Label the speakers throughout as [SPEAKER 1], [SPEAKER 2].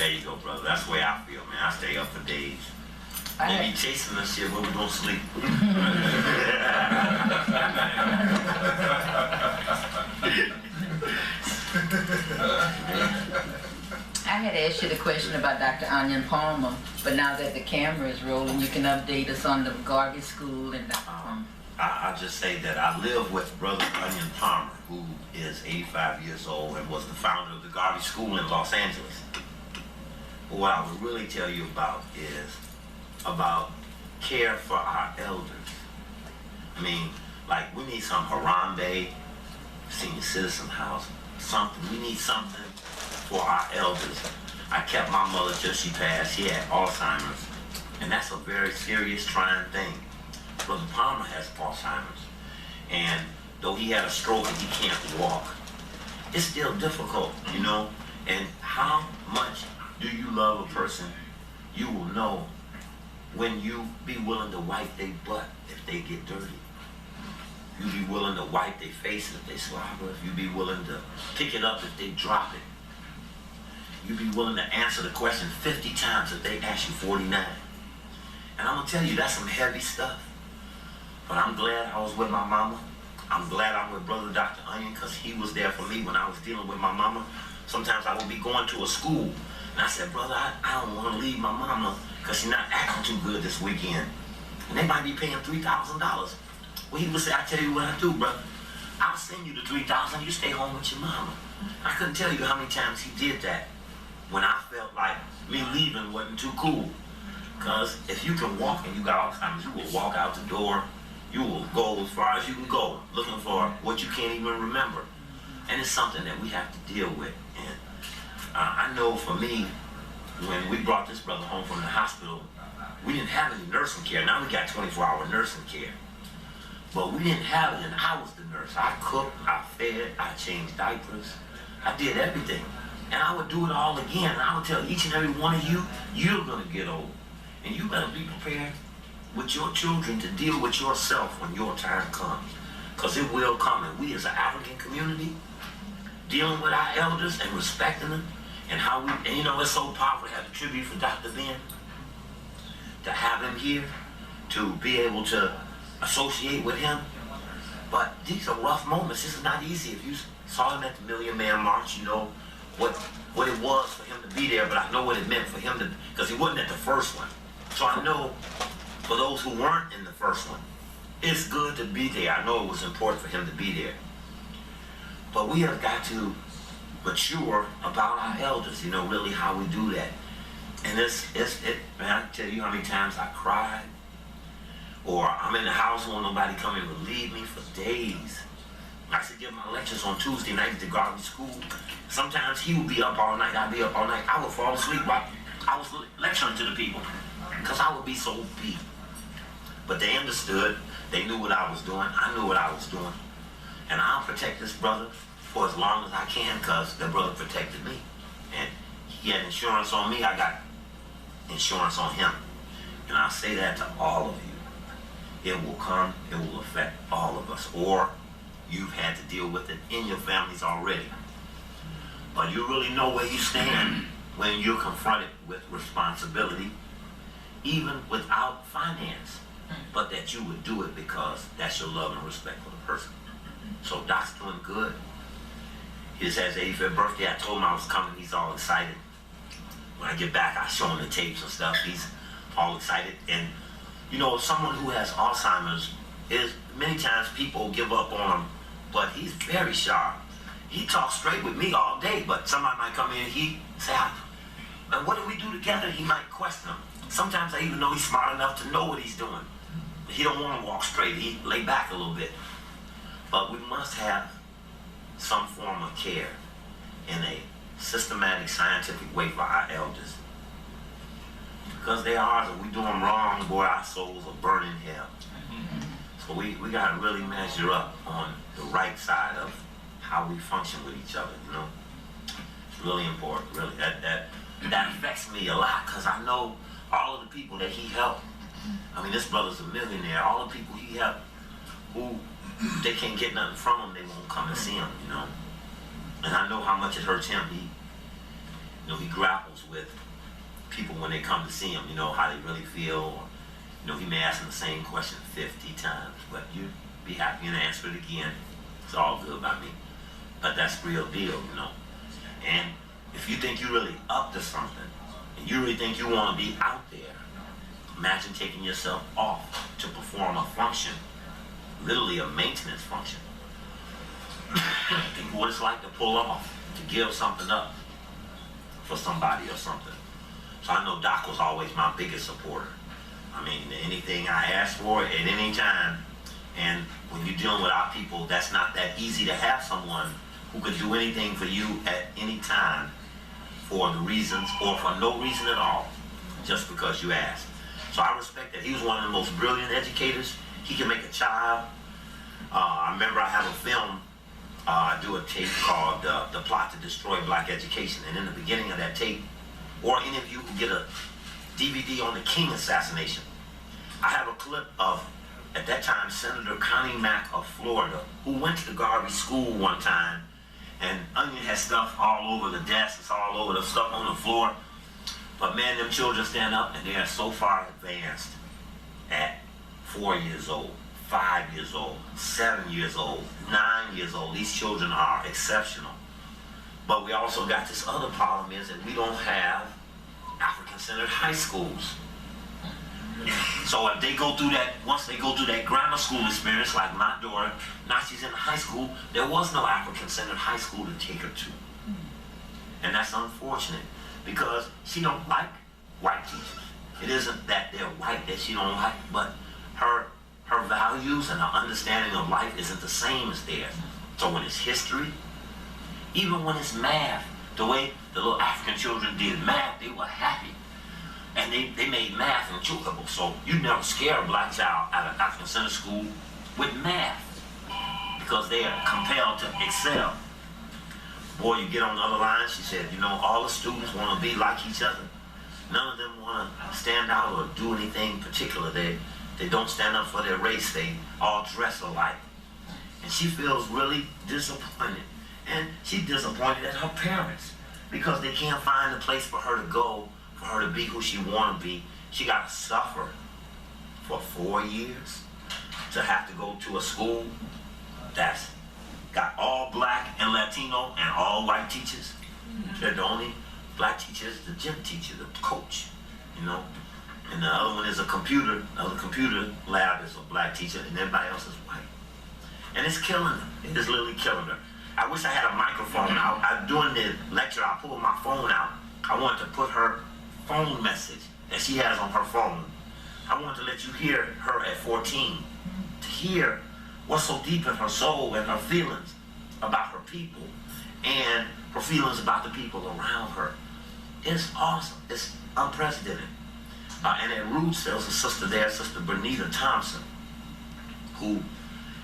[SPEAKER 1] There you go, brother. That's the way I feel, man. I stay up for days. They be chasing us shit when we don't sleep.
[SPEAKER 2] I had asked you the question about Dr. Onion Palmer, but now that the camera is rolling, you can update us on the Garvey School and Dr. Palmer.
[SPEAKER 1] I'll just say that I live with Brother Onion Palmer, who is 85 years old and was the founder of the Garvey School in Los Angeles. But what I would really tell you about is about care for our elders. I mean, like, we need some Harambe, senior citizen house, something. We need something for our elders. I kept my mother till she passed. She had Alzheimer's, and that's a very serious, trying thing. Brother Palmer has Alzheimer's, and though he had a stroke and he can't walk, it's still difficult, you know. And how much do you love a person? You will know when you be willing to wipe their butt if they get dirty. You be willing to wipe their face if they slobber. If you be willing to pick it up if they drop it. You be willing to answer the question 50 times if they ask you 49. And I'm gonna tell you, that's some heavy stuff. But I'm glad I was with my mama. I'm glad I'm with Brother Dr. Onion, because he was there for me when I was dealing with my mama. Sometimes I would be going to a school, and I said, brother, I don't want to leave my mama because she's not acting too good this weekend. And they might be paying $3,000. Well, he would say, I tell you what I do, brother. I'll send you the $3,000, you stay home with your mama. I couldn't tell you how many times he did that when I felt like me leaving wasn't too cool. Because if you can walk and you got Alzheimer's, you will walk out the door. You will go as far as you can go, looking for what you can't even remember. And it's something that we have to deal with. And I know for me, when we brought this brother home from the hospital, we didn't have any nursing care. Now we got 24-hour nursing care. But we didn't have it, and I was the nurse. I cooked, I fed, I changed diapers. I did everything. And I would do it all again. And I would tell each and every one of you, you're going to get old. And you better be prepared with your children to deal with yourself when your time comes. Because it will come. And we as an African community, dealing with our elders and respecting them, and how we, and you know, it's so powerful to have a tribute for Dr. Ben, to have him here, to be able to associate with him. But these are rough moments. This is not easy. If you saw him at the Million Man March, you know what it was for him to be there, but I know what it meant for him to, because he wasn't at the first one. So I know for those who weren't in the first one, it's good to be there. I know it was important for him to be there. But we have got to mature about our elders, you know, really how we do that. And man, I tell you how many times I cried, or I'm in the house when nobody come and relieve me for days. I used to give my lectures on Tuesday nights at the Garvey School. Sometimes he would be up all night, I'd be up all night. I would fall asleep while I was lecturing to the people, because I would be so beat. But they understood. They knew what I was doing. I knew what I was doing. And I'll protect this brother for as long as I can, because the brother protected me. And he had insurance on me. I got insurance on him. And I say that to all of you. It will come. It will affect all of us. Or you've had to deal with it in your families already. But you really know where you stand when you're confronted with responsibility, even without finance, but that you would do it because that's your love and respect for the person. So Doc's doing good. His has 85th birthday. I told him I was coming. He's all excited. When I get back, I show him the tapes and stuff. He's all excited. And you know, someone who has Alzheimer's, is many times people give up on him, but he's very sharp. He talks straight with me all day, but somebody might come in and he say, and what do we do together? He might question him. Sometimes I even know he's smart enough to know what he's doing. He don't want to walk straight. He lay back a little bit. But we must have some form of care in a systematic, scientific way for our elders. Because they are, if we do them wrong, boy, our souls will burn in hell. So we got to really measure up on the right side of how we function with each other, you know. It's really important, really. That affects me a lot, because I know all of the people that he helped. I mean, this brother's a millionaire. All the people he helped, who they can't get nothing from him, they won't come and see him, you know. And I know how much it hurts him. He grapples battles with people when they come to see him, how they really feel. Or, he may ask them the same question 50 times, but you be happy and answer it again. It's all good by me. But that's real deal, And if you think you're really up to something, and you really think you want to be out there, imagine taking yourself off to perform a function, literally a maintenance function. Think what it's like to pull off, to give something up for somebody or something. So I know Doc was always my biggest supporter. I mean, anything I asked for at any time, and when you're dealing with our people, that's not that easy to have someone who could do anything for you at any time for the reasons or for no reason at all, just because you asked. So I respect that. He was one of the most brilliant educators. He can make a child. I remember I have a film, I do a tape called The Plot to Destroy Black Education. And in the beginning of that tape, or any of you can get a DVD on the King assassination, I have a clip of, at that time, Senator Connie Mack of Florida, who went to the Garvey School one time, and Onion had stuff all over the desks, all over the stuff on the floor. But man, them children stand up and they are so far advanced at 4 years old, 5 years old, 7 years old, 9 years old. These children are exceptional. But we also got this other problem is that we don't have African-centered high schools. So if they go through that, once they go through that grammar school experience, like my daughter, now she's in high school, there was no African-centered high school to take her to. And that's unfortunate, because she don't like white teachers. It isn't that they're white that she don't like, but her values and her understanding of life isn't the same as theirs. So when it's history, even when it's math, the way the little African children did math, they were happy. And they made math enjoyable. So you never scare a black child out of African Center School with math, because they are compelled to excel. Boy, you get on the other line, she said, all the students want to be like each other. None of them want to stand out or do anything particular. They don't stand up for their race. They all dress alike. And she feels really disappointed. And she's disappointed at her parents, because they can't find a place for her to go, for her to be who she want to be. She got to suffer for 4 years to have to go to a school that's got all black and Latino and all white teachers. They're the only black teachers, the gym teacher, the coach, And the other one is the other computer lab is a black teacher, and everybody else is white. And it's killing her. It is literally killing her. I wish I had a microphone. During the lecture, I pulled my phone out. I wanted to put her phone message that she has on her phone. I wanted to let you hear her at 14, to hear what's so deep in her soul and her feelings about her people and her feelings about the people around her. It's awesome. It's unprecedented. And at Roots, there was a sister there, Sister Bernita Thompson, who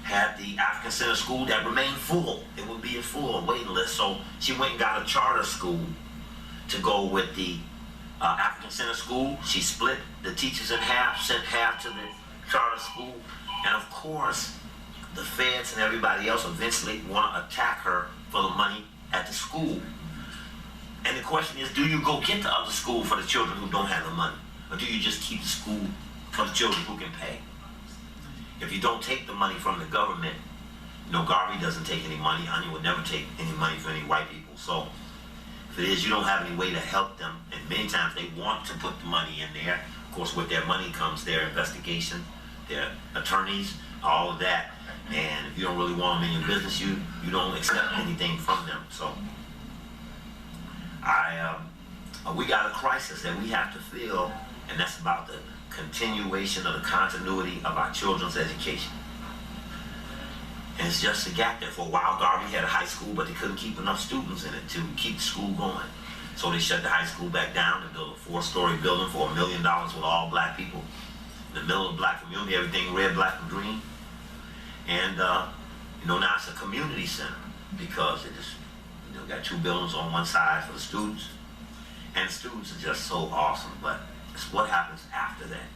[SPEAKER 1] had the African Center School that remained full. It would be a full waiting list. So she went and got a charter school to go with the African Center School. She split the teachers in half, sent half to the charter school. And of course, the feds and everybody else eventually want to attack her for the money at the school. And the question is, do you go get the other school for the children who don't have the money? Or do you just keep the school for the children who can pay? If you don't take the money from the government, Garvey doesn't take any money. Onion would never take any money from any white people. So if it is, you don't have any way to help them. And many times they want to put the money in there. Of course, with their money comes their investigation, their attorneys, all of that. And if you don't really want them in your business, you don't accept anything from them. So we got a crisis that we have to fill, and that's about the continuation of the continuity of our children's education. And it's just a gap there. For a while, Garvey had a high school, but they couldn't keep enough students in it to keep the school going. So they shut the high school back down and built a 4-story building for $1 million with all black people. In the middle of the black community, everything red, black, and green. And, now it's a community center, because it just, got 2 buildings on one side for the students. And the students are just so awesome, but it's what happens after that,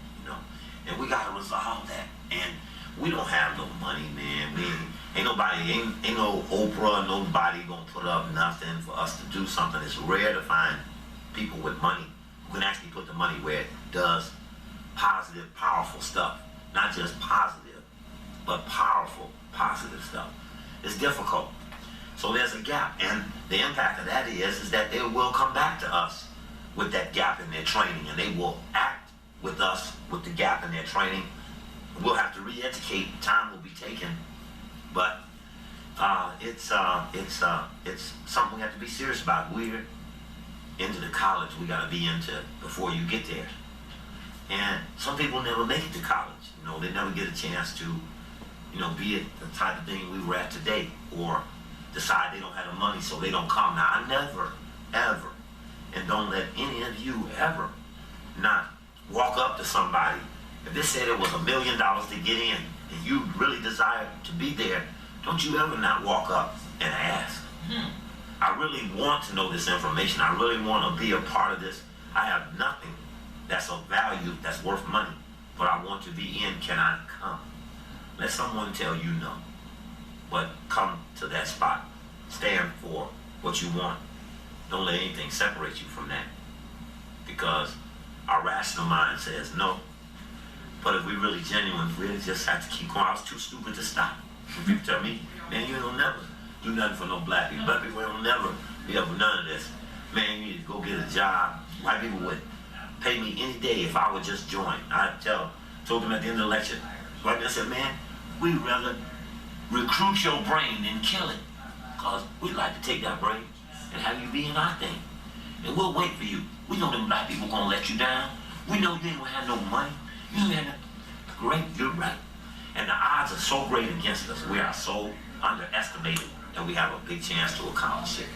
[SPEAKER 1] And we gotta resolve that. And we don't have no money, man. Ain't no Oprah, nobody gonna put up nothing for us to do something. It's rare to find people with money who can actually put the money where it does positive, powerful stuff. Not just positive, but powerful, positive stuff. It's difficult. So there's a gap. And the impact of that is that they will come back to us with that gap in their training, and they will act with us with the gap in their training. We'll have to re-educate. Time will be taken, but it's something we have to be serious about. We're into the college we got to be into before you get there. And some people never make it to college. You know, they never get a chance to, you know, be at the type of thing we were at today, or decide they don't have the money so they don't come. Now, I never, ever, and don't let any of you ever not walk up to somebody. If they said it was $1 million to get in and you really desire to be there, don't you ever not walk up and ask. I really want to know this information. I really want to be a part of this. I have nothing that's of value, that's worth money, but I want to be in. Can I come? Let someone tell you no, but come to that spot. Stand for what you want. Don't let anything separate you from that, because our rational mind says no. But if we really genuine, we just have to keep going. I was too stupid to stop. When people tell me, man, you don't never do nothing for no black people. Black people don't never be up for none of this. Man, you need to go get a job. White people would pay me any day if I would just join. I told them at the end of the lecture, white people said, man, we'd rather recruit your brain than kill it, because we'd like to take that brain and have you be in our thing. And we'll wait for you. We know them black people gonna let you down. We know you ain't gonna have no money. You ain't have no... Great, you're right. And the odds are so great against us. We are so underestimated that we have a big chance to accomplish it.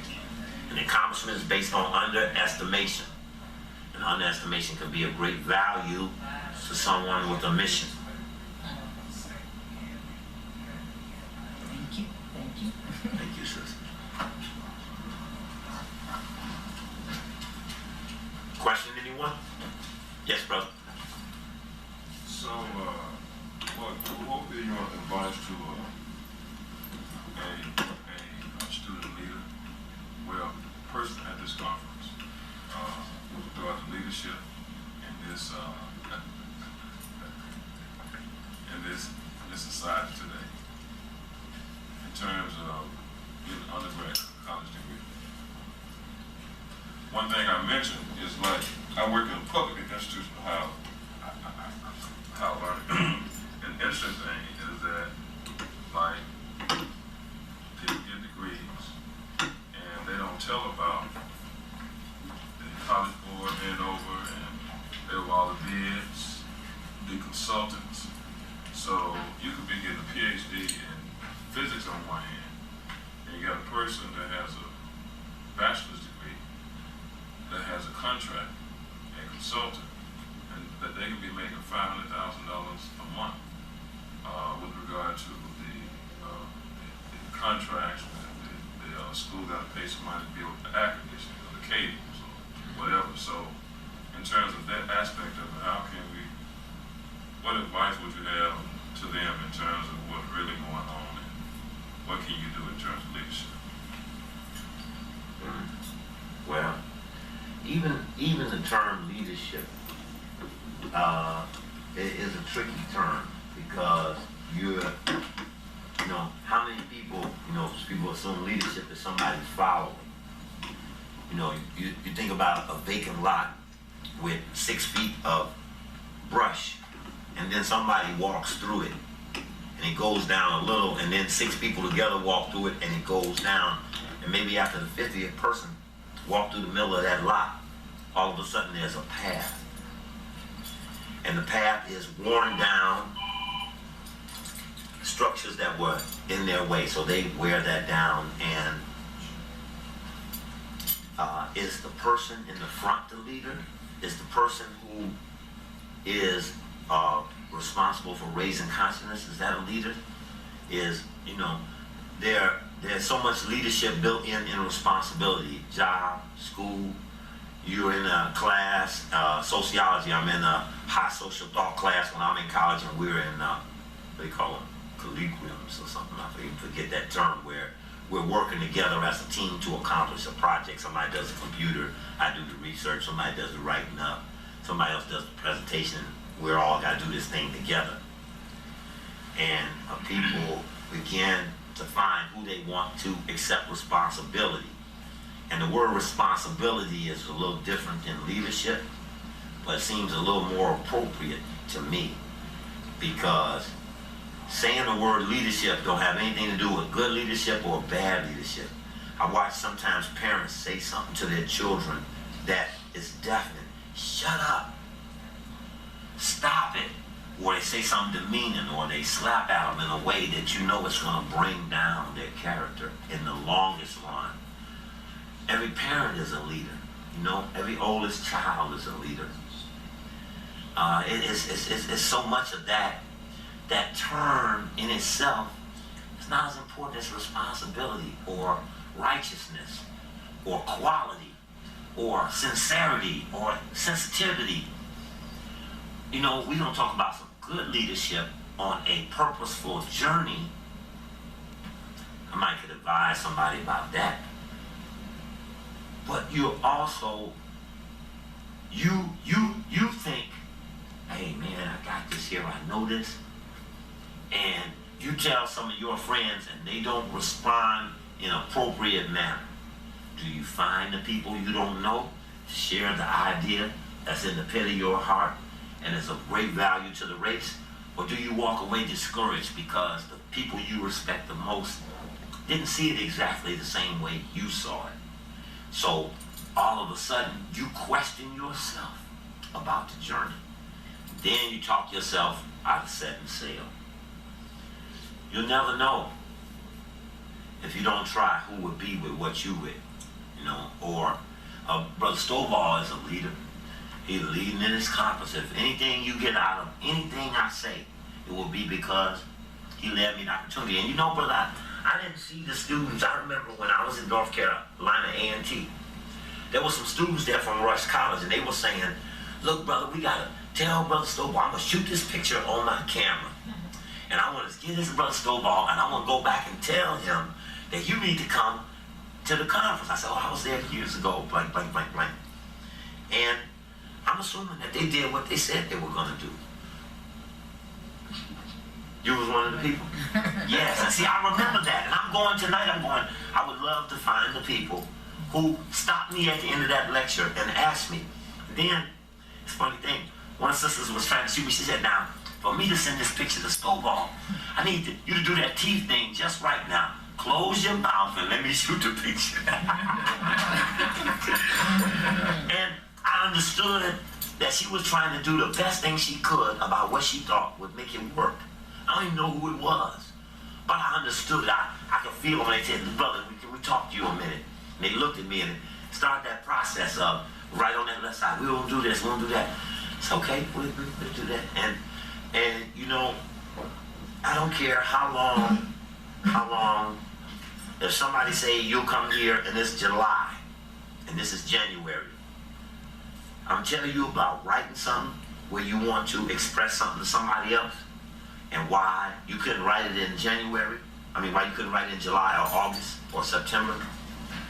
[SPEAKER 1] And the accomplishment is based on underestimation. And underestimation can be of great value to someone with a mission.
[SPEAKER 2] Thank you. Thank you.
[SPEAKER 1] Thank you, sister. Question, anyone? Yes, brother.
[SPEAKER 3] So, what would be your advice to a student leader, well, person at this conference, throughout the leadership in this society today, in terms of getting an undergraduate college degree? One thing I mentioned is, like, I work in a public institution, how an interesting thing is that, like, people get degrees and they don't tell about the college board being over and they have all the bids, the consultants. So you could be getting a PhD in physics on one hand, and you got a person that has a bachelor's degree that has a contract, a consultant, and that they could be making $500,000 a month with regard to the contracts. The school got to pay somebody to build the air conditioning or the cables or whatever. So, in terms of that aspect of it, how can we? What advice would you have to them in terms of what's really going on, and what can you do in terms of leadership?
[SPEAKER 1] Well, even the term leadership is a tricky term, because how many people, people assume leadership is somebody's following. You think about a vacant lot with 6 feet of brush, and then somebody walks through it, and it goes down a little, and then 6 people together walk through it, and it goes down, and maybe after the 50th person walk through the middle of that lot, all of a sudden there's a path. And the path is worn down, structures that were in their way, so they wear that down. And is the person in the front the leader? Is the person who is responsible for raising consciousness, is that a leader? There's so much leadership built in responsibility. Job, school, you're in a class, sociology. I'm in a high social thought class when I'm in college, and we're in, what do you call them, colloquiums or something. I forget that term, where we're working together as a team to accomplish a project. Somebody does the computer, I do the research, somebody does the writing up, somebody else does the presentation. We're all got to do this thing together. And people begin to find who they want to accept responsibility. And the word responsibility is a little different than leadership, but it seems a little more appropriate to me, because saying the word leadership don't have anything to do with good leadership or bad leadership. I watch sometimes parents say something to their children that is deafening. Shut up. Stop it. Or they say something demeaning, or they slap at them in a way that you know it's going to bring down their character in the longest run. Every parent is a leader. You know, every oldest child is a leader. It's so much of that term in itself is not as important as responsibility or righteousness or quality or sincerity or sensitivity. You know, we don't talk about some good leadership on a purposeful journey. I might could advise somebody about that. But you also, you think, hey man, I got this here, I know this. And you tell some of your friends and they don't respond in an appropriate manner. Do you find the people you don't know to share the idea that's in the pit of your heart and is of great value to the race? Or do you walk away discouraged because the people you respect the most didn't see it exactly the same way you saw it? So all of a sudden you question yourself about the journey. Then you talk yourself out of setting sail. You'll never know, if you don't try, who would be with what you with, you know. Or Brother Stovall is a leader. He's leading in his conference. If anything you get out of anything I say, it will be because he led me an opportunity. And you know, brother, I didn't see the students. I remember when I was in North Carolina A&T, there were some students there from Rush College, and they were saying, look, brother, we got to tell Brother Stovall, I'm going to shoot this picture on my camera. And I want to get this Brother Stovall, and I want to go back and tell him that you need to come to the conference. I said, oh, I was there years ago, blank, blank, blank, blank. And I'm assuming that they did what they said they were going to do. You was one of the people? Yes, and see, I remember that. And I'm going tonight, I would love to find the people who stopped me at the end of that lecture and asked me. Then, it's a funny thing, one of the sisters was trying to shoot me. She said, now, for me to send this picture to Stovall, I need you to do that teeth thing just right now. Close your mouth and let me shoot the picture. And I understood that she was trying to do the best thing she could about what she thought would make it work. I don't even know who it was, but I understood it. I could feel when they said, brother, can we talk to you a minute? And they looked at me and started that process of right on that left side. We won't do this, we won't do that. It's okay, we'll do that. And you know, I don't care how long, if somebody say you'll come here and it's July and this is January, I'm telling you about writing something where you want to express something to somebody else and why you couldn't write it in January. I mean, why you couldn't write it in July or August or September.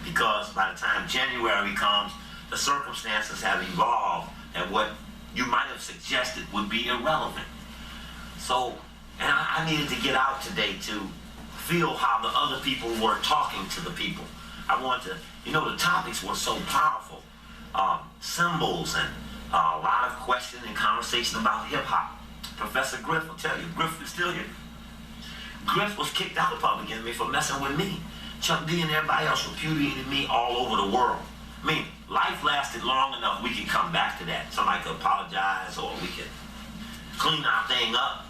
[SPEAKER 1] Because by the time January comes, the circumstances have evolved and what you might have suggested would be irrelevant. So, and I needed to get out today to feel how the other people were talking to the people. I wanted to, you know, the topics were so powerful. Symbols and a lot of question and conversation about hip-hop. Professor Griff will tell you, Griff is still here. Griff was kicked out of Public Enemy for messing with me. Chuck D and everybody else repudiated me all over the world. I mean, life lasted long enough we could come back to that. Somebody could apologize or we could clean our thing up.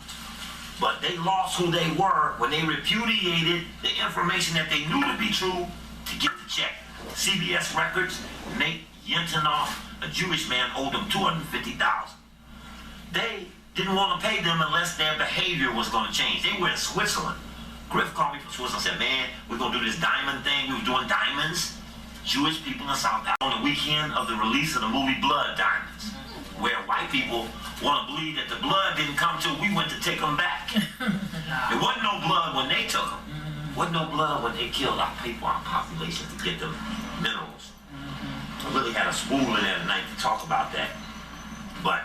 [SPEAKER 1] But they lost who they were when they repudiated the information that they knew to be true to get the check. CBS Records, Nate Yentinoff, a Jewish man, owed them $250,000. They didn't want to pay them unless their behavior was going to change. They were in Switzerland. Griff called me from Switzerland and said, man, we're going to do this diamond thing. We were doing diamonds. Jewish people in South Africa on the weekend of the release of the movie Blood Diamonds, where white people want to believe that the blood didn't come till we went to take them back. There wasn't no blood when they took them. wasn't no blood when they killed our people, our population, to get them minerals. I really had a spool in there tonight to talk about that. But,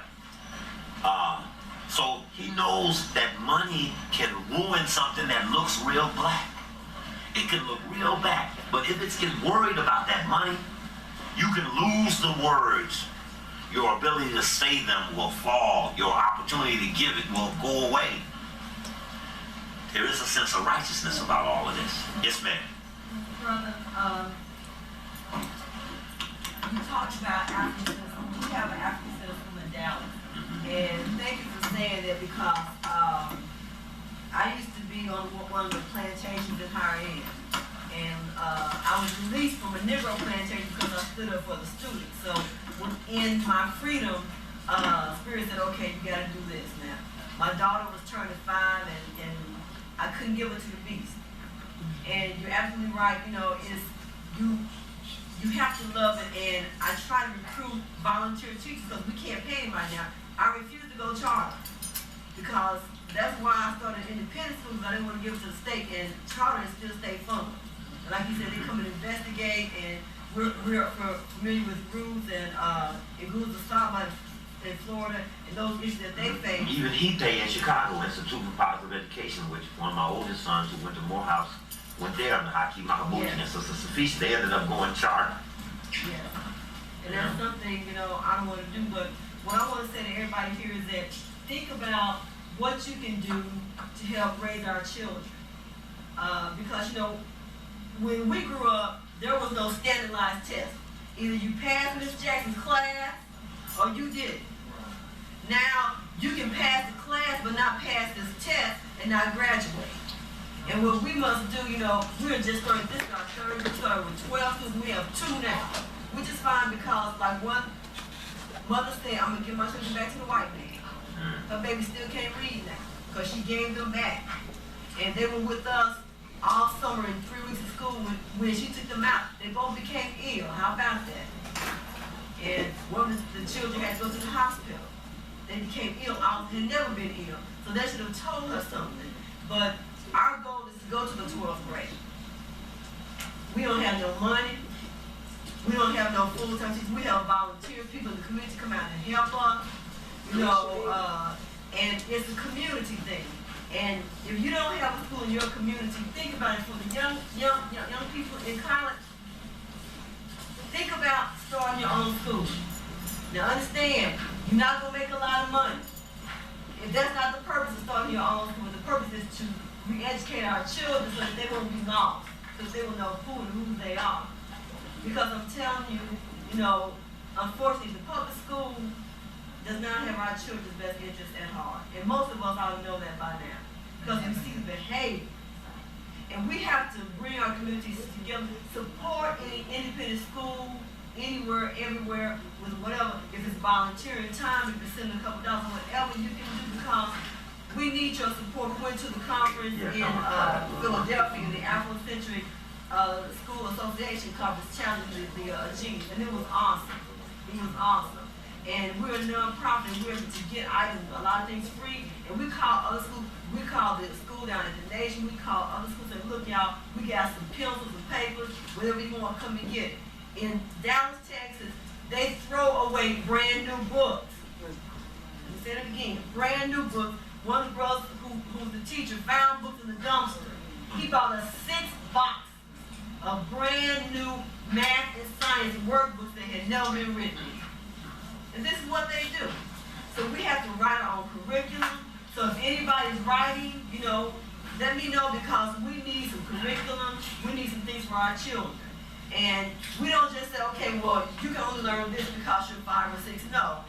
[SPEAKER 1] so he knows that money can ruin something that looks real black. It can look real bad. But if it's getting worried about that money, you can lose the words. Your ability to say them will fall. Your opportunity to give it will go away. There is a sense of righteousness about all of this. Yes, ma'am.
[SPEAKER 4] Brother, you talked about African citizen. We have an African citizen in Dallas. And thank you for saying that because I used to be on one of the plantations in Higher End. And I was released from a Negro plantation because I stood up for the students. So within my freedom, Spirit said, okay, you got to do this now. My daughter was turning 5 and I couldn't give her to the beast. And you're absolutely right, you know, you have to love it. And I try to recruit volunteer teachers because we can't pay them right now. I refuse to go charter because that's why I started independent schools. I didn't want to give it to the state, and charter is still state funded. Like you said, they come and investigate, and we're familiar with rules and it goes to Starlight in Florida and those issues that they face.
[SPEAKER 1] Even Day in Chicago, Institute for Positive Education, which one of my oldest sons who went to Morehouse went there, and Hakeem Mahabuchi and Sister Safisha, they ended up going charter.
[SPEAKER 4] Yeah. And that's something, you know, I don't want to do, but what I want to say to everybody here is that think about what you can do to help raise our children. Because, you know, when we grew up, there was no standardized test. Either you passed Miss Jackson's class or you didn't. Now, you can pass the class but not pass this test and not graduate. And what we must do, you know, we're just starting, this is our third, we started with 12 students, we have 2 now. Which is fine because, like one mother said, I'm going to give my children back to the white man. Her baby still can't read now because she gave them back. And they were with us all summer in 3 weeks of school. When she took them out, they both became ill. How about that? And one of the children had to go to the hospital. They became ill. I had never been ill. So they should have told her something. But our goal is to go to the 12th grade. We don't have no money. We don't have no full-time teachers. We have volunteer people in the community come out and help us. You know, and it's a community thing. And if you don't have a school in your community, think about it for the young people in college. Think about starting your own school. Now understand, you're not going to make a lot of money. If that's not the purpose of starting your own school, the purpose is to re-educate our children so that they won't be lost, so they will know who and who they are. Because I'm telling you, you know, unfortunately, the public school does not have our children's best interests at heart. And most of us ought to know that by now. Because we see the behavior. And we have to bring our communities together, support any independent school, anywhere, everywhere, with whatever. If it's volunteering time, if it's sending a couple dollars, whatever you can do, because we need your support. We went to the conference in Philadelphia, the Afrocentric School Association Conference, challenging the genius, and it was awesome. It was awesome. And we're a nonprofit, and we're able to get items, a lot of things free. And we call other schools, we call the school down at the Nation, we call other schools and look, y'all, we got some pencils and papers, whatever you want to come and get. In Dallas, Texas, they throw away brand new books. Let me say it again, brand new books. One of the brothers who's the teacher found books in the dumpster. He bought a 6-box of brand new math and science workbooks that had never been written. And this is what they do. So we have to write our own curriculum. So if anybody's writing, you know, let me know, because we need some curriculum. We need some things for our children. And we don't just say, okay, well, you can only learn this because you're 5 or 6. No.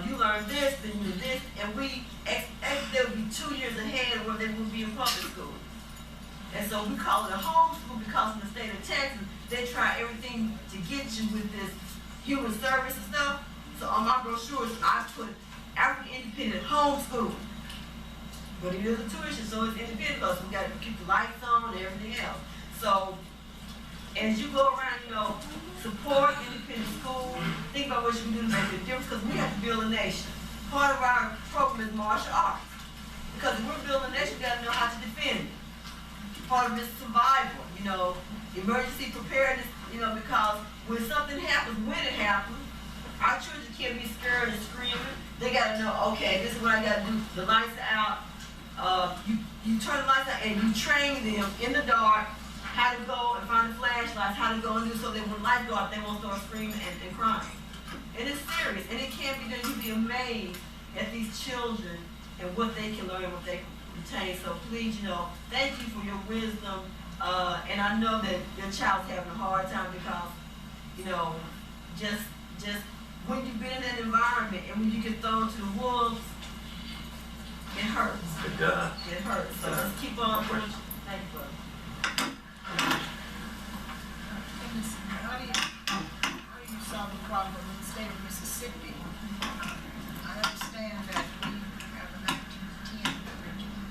[SPEAKER 4] You learn this, then you do this, and we expect they would be 2 years ahead of where they would be in public school. And so we call it a homeschool because in the state of Texas, they try everything to get you with this human service and stuff. So on my brochures, I put African Independent Homeschool. But it is a tuition, so it's independent, so we got to keep the lights on and everything else. So as you go around, you know, support independent schools, think about what you can do to make a difference, because we have to build a nation. Part of our program is martial arts. Because if we're building a nation, we got to know how to defend it. part of this survival, you know, emergency preparedness, you know, because when something happens, when it happens, our children can't be scared and screaming. They gotta know, okay, this is what I gotta do. The lights are out. You turn the lights out and you train them in the dark how to go and find the flashlights, how to go and do so that when lights go out, they won't start screaming and crying. And it's serious, and it can't be done. You'd be amazed at these children and what they can learn, what they can retain. So please, you know, thank you for your wisdom. And I know that your child's having a hard time because, you know, just when you've been in that environment and when you get thrown to the wolves, it hurts.
[SPEAKER 1] It does.
[SPEAKER 4] It hurts. So just keep on doing. Thank you, brother.
[SPEAKER 5] How do you solve the problem in the state of Mississippi? I understand that we have a 1910 curriculum.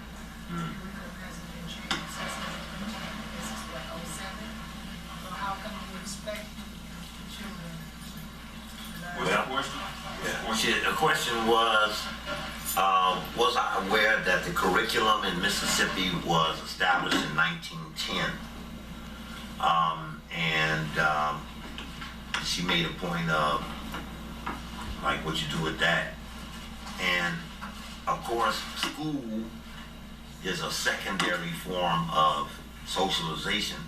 [SPEAKER 5] Curriculum hasn't been changed since 1910. This is what, 07? So how can we expect children to learn?
[SPEAKER 3] What's the question?
[SPEAKER 1] The question was I aware that the curriculum in Mississippi was established in 1910? She made a point of, like, what you do with that. And, of course, school is a secondary form of socialization.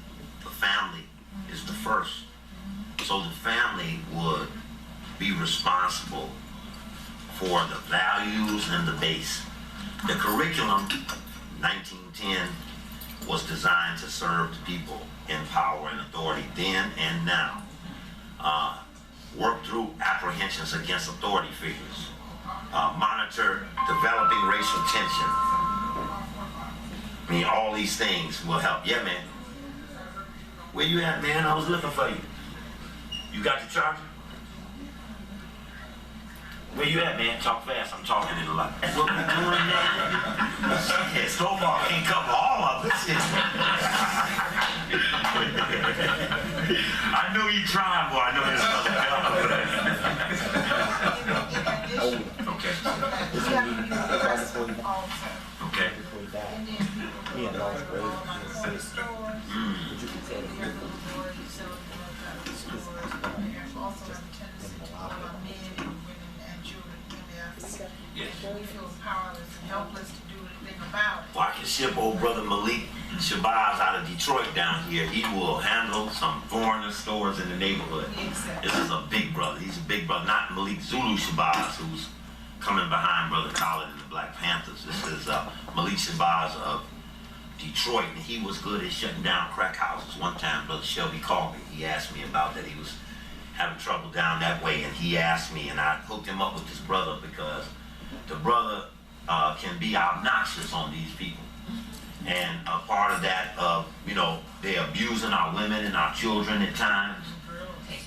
[SPEAKER 1] The family is the first. So the family would be responsible for the values and the base. The curriculum, 1910, was designed to serve the people in power and authority then and now. Work through apprehensions against authority figures. Monitor developing racial tension. I mean, all these things will help. Yeah, man. Where you at, man? I was looking for you. You got the charger? Where you at, man? Talk fast. I'm talking it a lot. That's what we doing now. Yeah, snowball can't cover all of it. I know you trying, boy. I know there's another Okay.
[SPEAKER 5] You have to be aggressive also.
[SPEAKER 1] Okay.
[SPEAKER 5] And then people go to the stores. Also have a tendency to call out men and women and children in their
[SPEAKER 1] Yes.
[SPEAKER 5] we feel powerless and helpless to do anything about it.
[SPEAKER 1] Well, I can ship old brother Malik Shabazz out of Detroit down here. He will handle some foreigner stores in the neighborhood.
[SPEAKER 5] Exactly.
[SPEAKER 1] This is a big brother. He's a big brother. Not Malik Zulu Shabazz, who's coming behind Brother Khaled and the Black Panthers. This is Malik Shabazz of Detroit, and he was good at shutting down crack houses. One time, Brother Shelby called me. He asked me about that. He was having trouble down that way, and he asked me, and I hooked him up with this brother because the brother can be obnoxious on these people. And a part of that, you know, they're abusing our women and our children at times.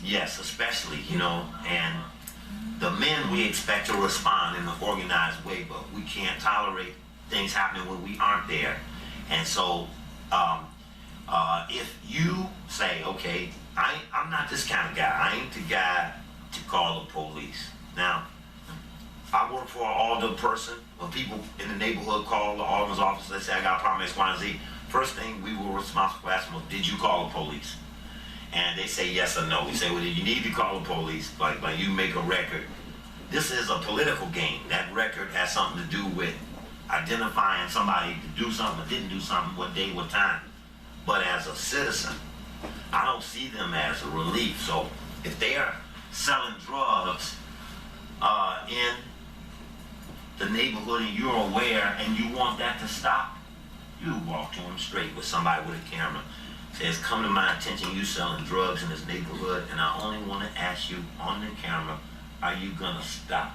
[SPEAKER 1] Yes, especially, you know, and the men we expect to respond in an organized way, but we can't tolerate things happening when we aren't there. And so, if you say, okay, I'm not this kind of guy. I ain't the guy to call the police. Now, I work for an alder person. When people in the neighborhood call the alderman's office, they say, I got a problem X, Y, and Z. First thing we were responsible for asking was, did you call the police? And they say yes or no. We say, well, you need to call the police. Like you make a record. This is a political game. That record has something to do with identifying somebody to do something or didn't do something, what day, what time. But as a citizen, I don't see them as a relief. So if they are selling drugs in the neighborhood and you're aware and you want that to stop, you walk to them straight with somebody with a camera. Says, come to my attention, you selling drugs in this neighborhood, and I only want to ask you on the camera, are you gonna stop?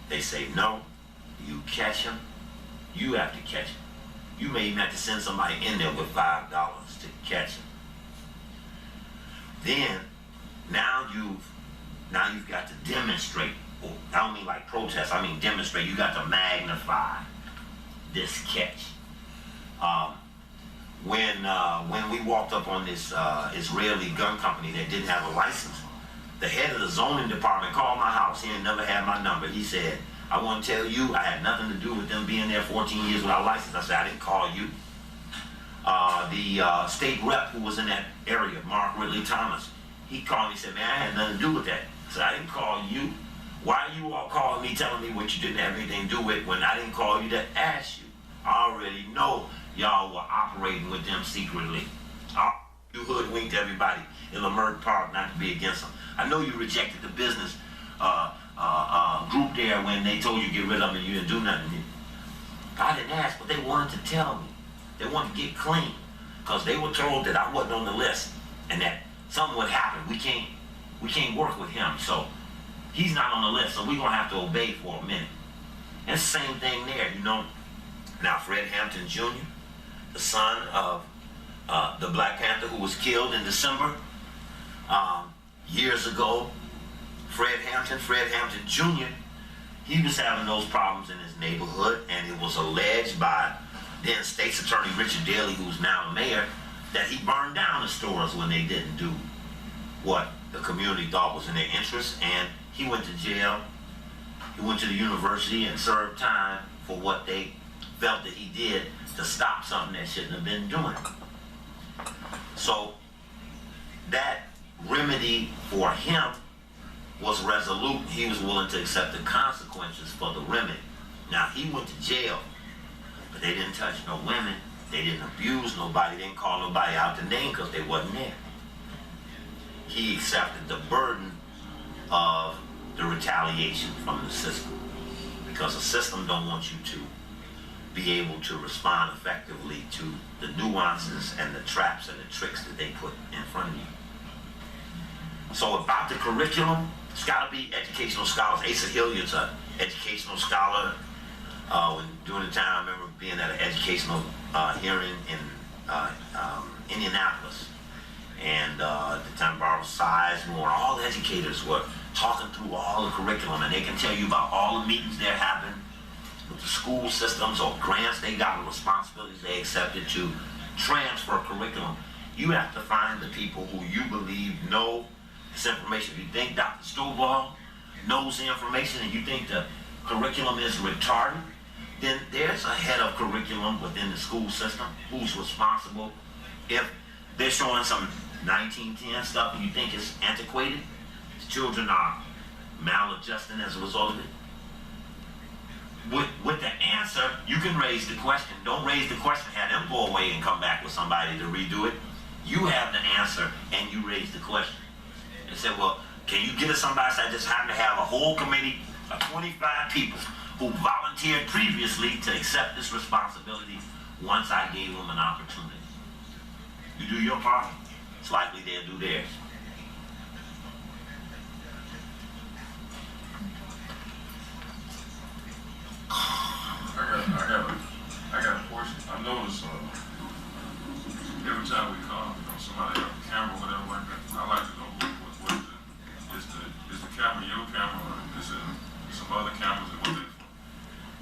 [SPEAKER 1] They say no. You catch them, you have to catch them. You may even have to send somebody in there with $5 to catch them. Then, now you've got to demonstrate. I don't mean like protest, I mean demonstrate. You got to magnify this catch. When we walked up on this Israeli gun company that didn't have a license, the head of the zoning department called my house. He had never had my number. He said, I want to tell you, I had nothing to do with them being there 14 years without a license. I said, I didn't call you. The state rep who was in that area, Mark Ridley Thomas, he called me and said, man, I had nothing to do with that. I said, I didn't call you. Why are you all calling me, telling me what you didn't have anything to do with when I didn't call you to ask you? I already know y'all were operating with them secretly. You hoodwinked everybody in Leimert Park not to be against them. I know you rejected the business group there when they told you to get rid of them and you didn't do nothing. I didn't ask, but they wanted to tell me. They wanted to get clean because they were told that I wasn't on the list and that something would happen. We can't work with him, so he's not on the list, so we're gonna have to obey for a minute. And it's the same thing there, you know. Now Fred Hampton Jr., the son of the Black Panther who was killed in December years ago, Fred Hampton Jr., he was having those problems in his neighborhood, and it was alleged by then State's Attorney Richard Daley, who's now the mayor, that he burned down the stores when they didn't do what the community thought was in their interest, and he went to jail. He went to the university and served time for what they felt that he did to stop something that shouldn't have been doing. So that remedy for him was resolute. He was willing to accept the consequences for the remedy. Now he went to jail, but they didn't touch no women. They didn't abuse nobody. They didn't call nobody out the name because they wasn't there. He accepted the burden of the retaliation from the system because the system don't want you to be able to respond effectively to the nuances and the traps and the tricks that they put in front of you. So about the curriculum, it's got to be educational scholars. Asa Hilliard's an educational scholar. During the time, I remember being at an educational hearing in Indianapolis. And at the time, Barbara Sizemore, all the educators were talking through all the curriculum, and they can tell you about all the meetings that happened with the school systems or grants they got and responsibilities they accepted to transfer curriculum. You have to find the people who you believe know this information. If you think Dr. Stovall knows the information and you think the curriculum is retarded, then there's a head of curriculum within the school system who's responsible. If they're showing some 1910 stuff and you think it's antiquated, the children are maladjusting as a result of it. With the answer, you can raise the question. Don't raise the question, have them go away and come back with somebody to redo it. You have the answer and you raise the question. And say, well, can you get us somebody? So I just happen to have a whole committee of 25 people who volunteered previously to accept this responsibility once I gave them an opportunity. You do your part, it's likely they'll do theirs.
[SPEAKER 3] I got a portion. I noticed every time we come, somebody have a camera or whatever like that. I like to know is the camera your camera or is it some other cameras that were there?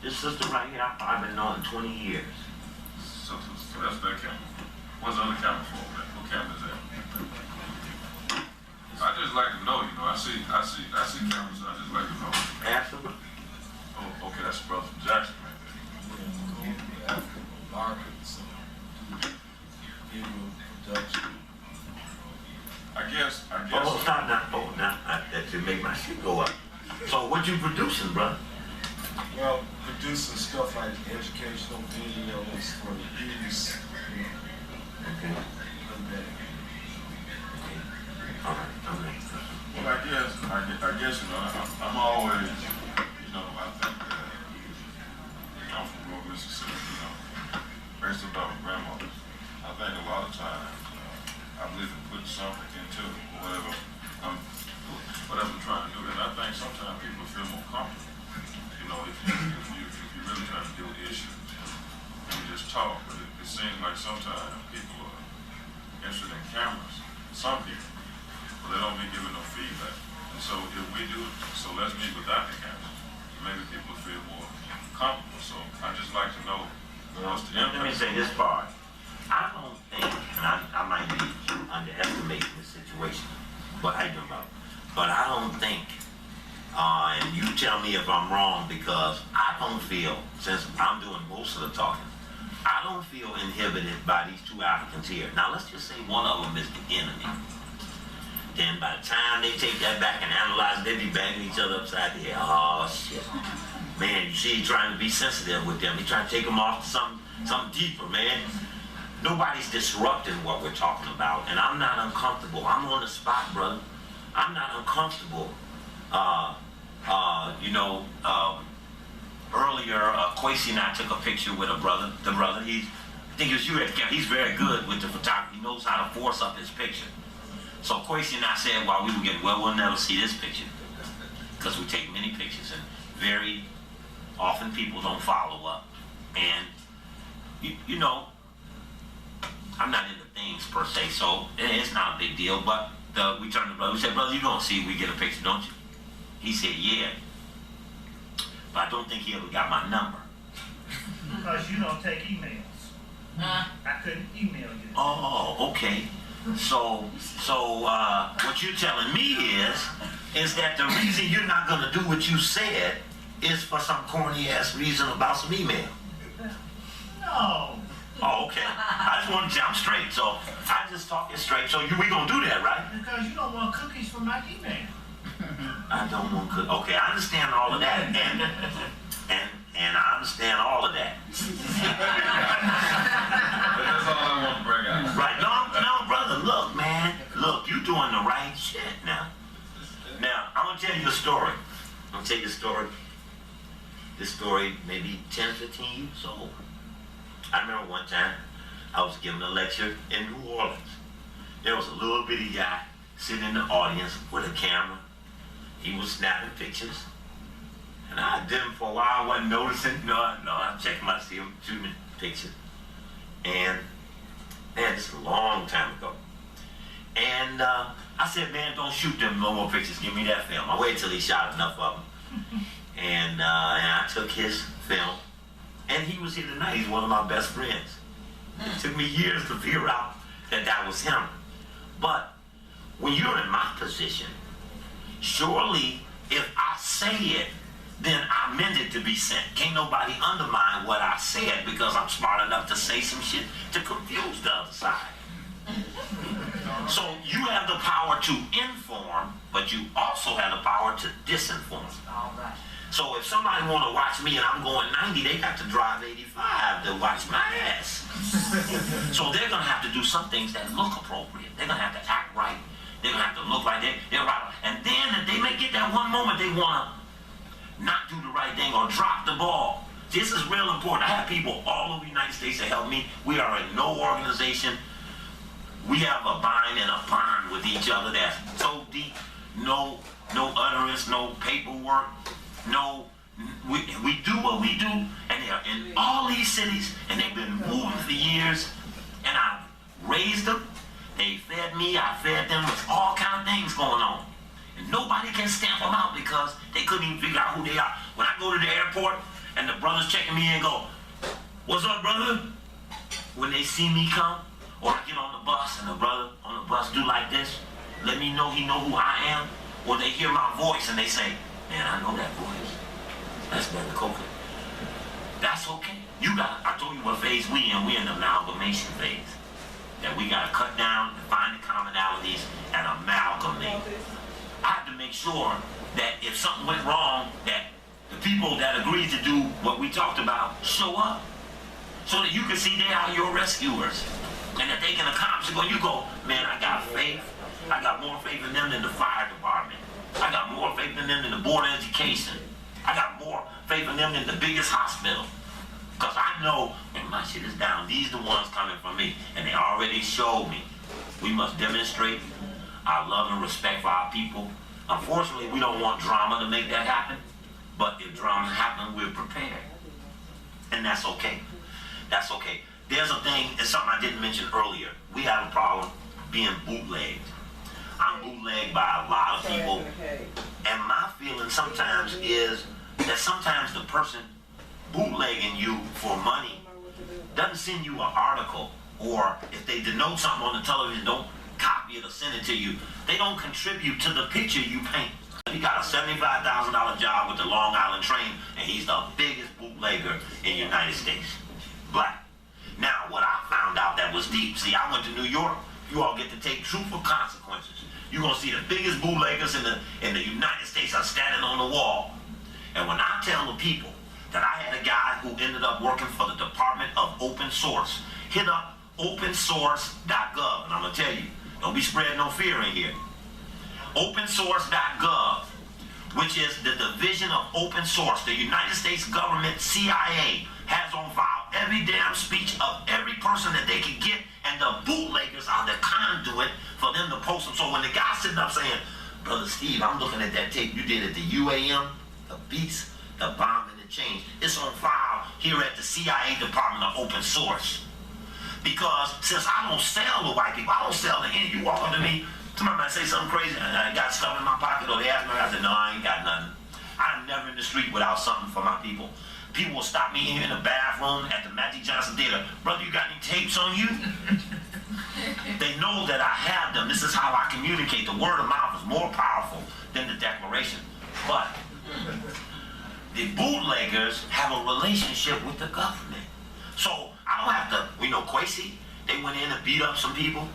[SPEAKER 1] This system right here, I've been knowing 20 years.
[SPEAKER 3] So that's that camera. What's the other camera for? What camera is that? I just like to know, I see cameras, I just like to know.
[SPEAKER 1] Absolutely.
[SPEAKER 3] Oh, okay, that's Brother Jackson right there.
[SPEAKER 6] African markets, video production.
[SPEAKER 3] I guess.
[SPEAKER 1] Oh, stop now. Oh, now that should make my shit go up. So what you producing, brother?
[SPEAKER 6] Well, producing stuff like educational videos for use.
[SPEAKER 1] Okay. All right.
[SPEAKER 3] Well, I guess, I'm always, I think that, I'm from rural Mississippi, raised up by my grandmother. I think a lot of times, I believe in putting something into whatever I'm trying to do. And I think sometimes people feel more comfortable, if you really try to deal with issues, and you just talk. But it seems like sometimes people are interested in cameras, some people, but they don't be giving no feedback. And so if we do, so let's meet without the cameras. Maybe people feel more comfortable. So I just like to know what's the impact.
[SPEAKER 1] Let me say this part. I don't think, and I might be underestimating the situation, but I don't think, and you tell me if I'm wrong, because I don't feel, since I'm doing most of the talking, I don't feel inhibited by these two Africans here. Now let's just say one of them is the enemy. Then by the time they take that back and analyze it, they be banging each other upside the head. Oh shit. Man, you see, he's trying to be sensitive with them. He's trying to take them off to something deeper, man. Nobody's disrupting what we're talking about, and I'm not uncomfortable. I'm on the spot, brother. I'm not uncomfortable. Earlier, Kwesi and I took a picture with a brother. The brother, I think it was you at the camp. He's very good with the photography. He knows how to force up his picture. So Kwesi and I said while we were getting, well, we'll never see this picture because we take many pictures, and very often people don't follow up. And you know, I'm not into things per se, so it's not a big deal. But we turned to brother. We said, brother, you gonna see if we get a picture, don't you? He said, yeah. But I don't think he ever got my number.
[SPEAKER 7] Because you don't take emails. I couldn't email you.
[SPEAKER 1] Oh, okay. So what you're telling me is that the reason you're not gonna do what you said is for some corny ass reason about some email.
[SPEAKER 7] No.
[SPEAKER 1] Oh, okay. I just want to say I'm straight, so I just talk it straight. So we gonna do that, right?
[SPEAKER 7] Because you don't want cookies from my email.
[SPEAKER 1] I don't want to. Okay, I understand all of that, and I understand all of that.
[SPEAKER 3] That's all I want to bring out.
[SPEAKER 1] Right? No, brother. Look, man. Look, you doing the right shit now. Now, I'm gonna tell you a story. I'm gonna tell you a story. This story maybe 10, 15 years old. I remember one time I was giving a lecture in New Orleans. There was a little bitty guy sitting in the audience with a camera. He was snapping pictures. And I did him for a while, I wasn't noticing. No, I'm checking my shooting picture. And man, this is a long time ago. And I said, man, don't shoot them no more pictures. Give me that film. I waited till he shot enough of them. And I took his film. And he was here tonight. He's one of my best friends. It took me years to figure out that was him. But when you're in my position, surely if I say it, then I meant it to be sent. Can't nobody undermine what I said because I'm smart enough to say some shit to confuse the other side. So you have the power to inform, but you also have the power to disinform.
[SPEAKER 2] All right.
[SPEAKER 1] So if somebody want to watch me and I'm going 90, they got to drive 85 to watch my ass. So they're going to have to do some things that look appropriate. They're going to have to act right. They're going to have to look like they're right. And then if they may get that one moment they want to not do the right thing or drop the ball. This is real important. I have people all over the United States that help me. We are in no organization. We have a bind and a bond with each other that's so deep. No utterance, no paperwork. No, we do what we do, and they're in all these cities, and they've been moving for years, and I've raised them, they fed me, I fed them, there's all kind of things going on. And nobody can stamp them out because they couldn't even figure out who they are. When I go to the airport, and the brothers checking me in and go, what's up, brother? When they see me come, or I get on the bus, and the brother on the bus do like this, let me know he know who I am, or they hear my voice and they say, man, I know that voice. That's Brother Coker. That's okay. I told you what phase we in. We're in the amalgamation phase. That we got to cut down, find the commonalities, and amalgamate. I have to make sure that if something went wrong, that the people that agreed to do what we talked about show up. So that you can see they are your rescuers. And that they can accomplish it. When you go, man, I got faith. I got more faith in them than the fire department. I got more faith in them than the Board of Education. I got more faith in them than the biggest hospital. Because I know when my shit is down, these the ones coming from me. And they already showed me. We must demonstrate our love and respect for our people. Unfortunately, we don't want drama to make that happen. But if drama happens, we're prepared. And that's okay. That's okay. There's a thing, it's something I didn't mention earlier. We have a problem being bootlegged. I'm bootlegged by a lot of people. And my feeling sometimes is that sometimes the person bootlegging you for money doesn't send you an article, or if they denote something on the television, don't copy it or send it to you. They don't contribute to the picture you paint. He got a $75,000 job with the Long Island train, and he's the biggest bootlegger in the United States. Black. Now, what I found out that was deep, see, I went to New York, you all get to take truth or consequences. You're gonna see the biggest bootleggers in the United States are standing on the wall. And when I tell the people that I had a guy who ended up working for the Department of Open Source, hit up opensource.gov, and I'm gonna tell you, don't be spreading no fear in here. Opensource.gov, which is the division of open source. The United States government, CIA, has on file every damn speech of every person that they could get, and the bootleggers are the conduit for them to post them. So when the guy's sitting up saying, Brother Steve, I'm looking at that tape you did at the UAM, the Beats, the Bomb and the Change, it's on file here at the CIA Department of Open Source. Because since I don't sell to white people, I don't sell to any, you walk up to me, somebody might say something crazy, and I got stuff in my pocket, or they ask me, I said, no, I ain't got nothing. I'm never in the street without something for my people. People will stop me in the bathroom at the Magic Johnson Theater. Brother, you got any tapes on you? They know that I have them. This is how I communicate. The word of mouth is more powerful than the declaration. But the bootleggers have a relationship with the government. So I don't have to, we know Kwesi, they went in and beat up some people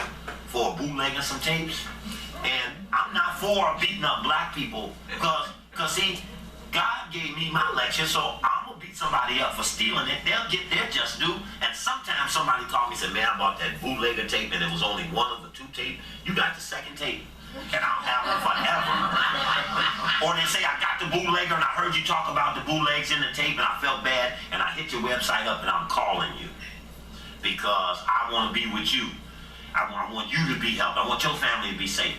[SPEAKER 1] for bootlegging some tapes. And I'm not for beating up black people because see, God gave me my lecture, so I'm gonna beat somebody up for stealing it. They'll get their just due. And sometimes somebody called me and said, man, I bought that bootlegger tape and it was only one of the two tapes. You got the second tape, and I'll have it forever. Or they say, I got the bootlegger and I heard you talk about the bootlegs in the tape and I felt bad and I hit your website up and I'm calling you because I want to be with you. I want you to be helped. I want your family to be safe.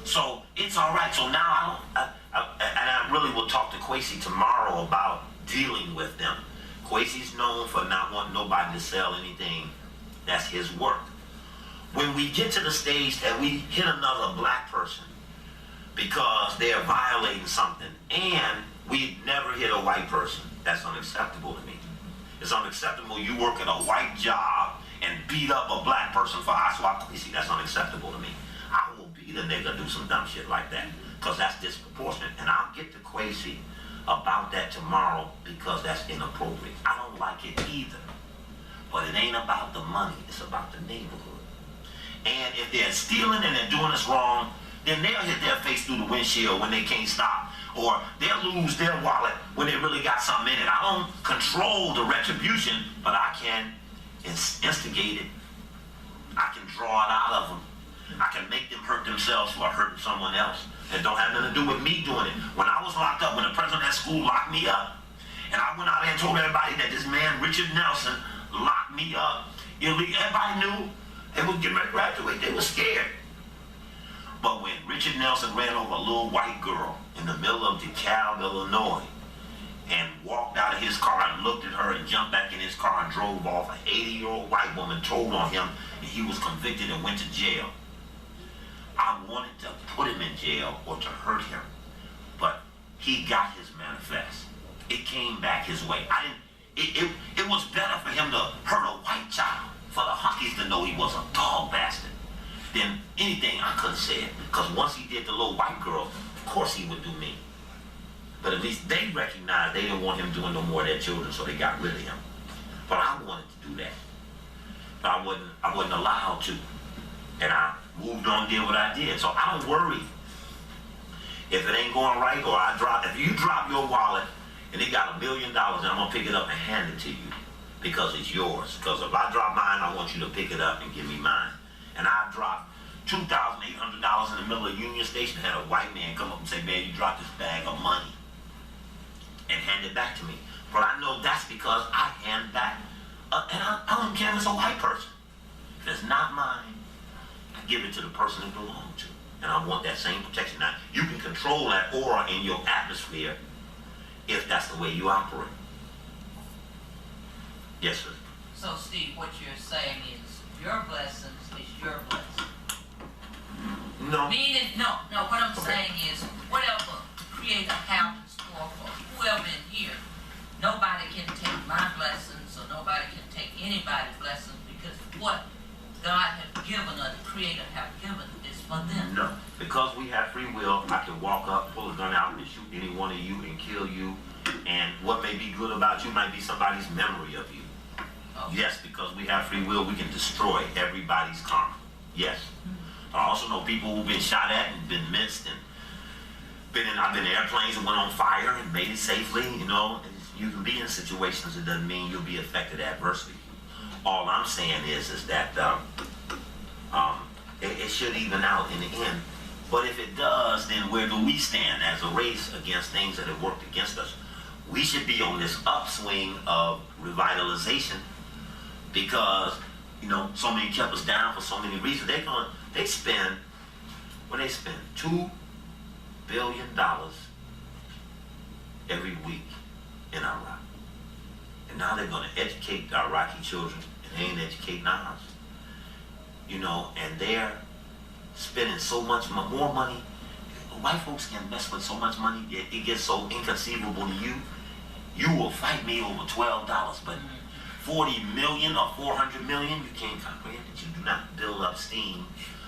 [SPEAKER 1] So it's all right. So now I really will talk to Kwesi tomorrow about dealing with them. Kwesi's known for not wanting nobody to sell anything. That's his work. When we get to the stage that we hit another black person because they are violating something, and we never hit a white person, that's unacceptable to me. It's unacceptable you work at a white job and beat up a black person for Oswald Kwesi. That's unacceptable to me. I will beat a nigga do some dumb shit like that because that's disproportionate. And I'll get to Kwesi about that tomorrow because that's inappropriate. I don't like it either. But it ain't about the money. It's about the neighborhood. And if they're stealing and they're doing us wrong, then they'll hit their face through the windshield when they can't stop. Or they'll lose their wallet when they really got something in it. I don't control the retribution, but I can instigate it. I can draw it out of them. I can make them hurt themselves for hurting someone else. It don't have nothing to do with me doing it. When I was locked up, when the president of that school locked me up, and I went out there and told everybody that this man, Richard Nelson, locked me up. Everybody knew they was getting ready to graduate. They were scared. But when Richard Nelson ran over a little white girl in the middle of DeKalb, Illinois, and walked out of his car and looked at her and jumped back in his car and drove off, an 80-year-old white woman told on him and he was convicted and went to jail. I wanted to put him in jail or to hurt him, but he got his manifest. It came back his way. It was better for him to hurt a white child, for the Huckies to know he was a dog bastard, than anything I could have said. Because once he did the little white girl, of course he would do me. But at least they recognized they didn't want him doing no more of their children, so they got rid of him. But I wanted to do that. But I wasn't allowed to. And I moved on and did what I did. So I don't worry if it ain't going right, or if you drop your wallet and it got $1 million, and I'm gonna pick it up and hand it to you because it's yours. Because if I drop mine, I want you to pick it up and give me mine. And I dropped $2,800 in the middle of Union Station, had a white man come up and say, man, you dropped this bag of money, and hand it back to me. But I know that's because I hand back, and I don't care if it's a white person. If it's not mine, I give it to the person it belongs to. And I want that same protection. Now, you can control that aura in your atmosphere if that's the way you operate. Yes, sir.
[SPEAKER 8] So, Steve, what you're saying is your blessings is your blessing.
[SPEAKER 1] No.
[SPEAKER 8] Meaning, no, what I'm saying is whatever Creator has in store for whoever in here, nobody can take my blessings or nobody can take anybody's blessings because what God has given or the Creator have given is for them.
[SPEAKER 1] No, because we have free will, I can walk up, pull a gun out, and shoot any one of you and kill you. And what may be good about you might be somebody's memory of you.
[SPEAKER 8] Oh.
[SPEAKER 1] Yes, because we have free will, we can destroy everybody's karma. Yes. I also know people who've been shot at and been missed and I've been in airplanes and went on fire and made it safely, you know. You can be in situations, it doesn't mean you'll be affected adversely. All I'm saying is that it should even out in the end. But if it does, then where do we stand as a race against things that have worked against us? We should be on this upswing of revitalization because, you know, so many kept us down for so many reasons. They spend $2 billion every week in Iraq. And now they're going to educate the Iraqi children, and they ain't educating ours. You know, and they're spending so much more money. White folks can mess with so much money, it gets so inconceivable to you. You will fight me over $12, but 40 million or 400 million, you can't comprehend it. You do not build up steam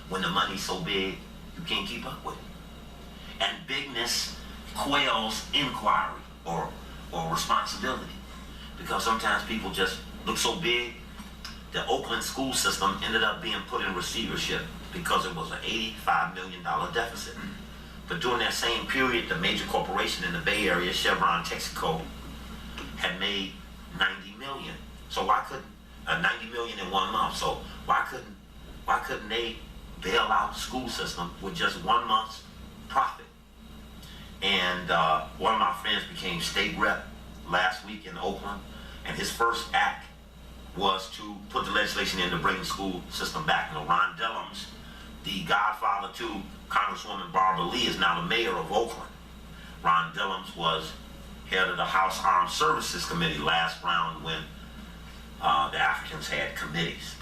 [SPEAKER 1] when the money's so big, you can't keep up with it. And bigness quells inquiry or responsibility. Because sometimes people just look so big. The Oakland school system ended up being put in receivership because it was an $85 million deficit. But during that same period, the major corporation in the Bay Area, Chevron Texaco, had made 90 million. So why couldn't 90 million in 1 month? So why couldn't they bail out the school system with just 1 month's profit? And one of my friends became state rep last week in Oakland, and his first act was to put the legislation in to bring the school system back. You know, Ron Dellums, the godfather to Congresswoman Barbara Lee, is now the mayor of Oakland. Ron Dellums was head of the House Armed Services Committee last round when the Africans had committees.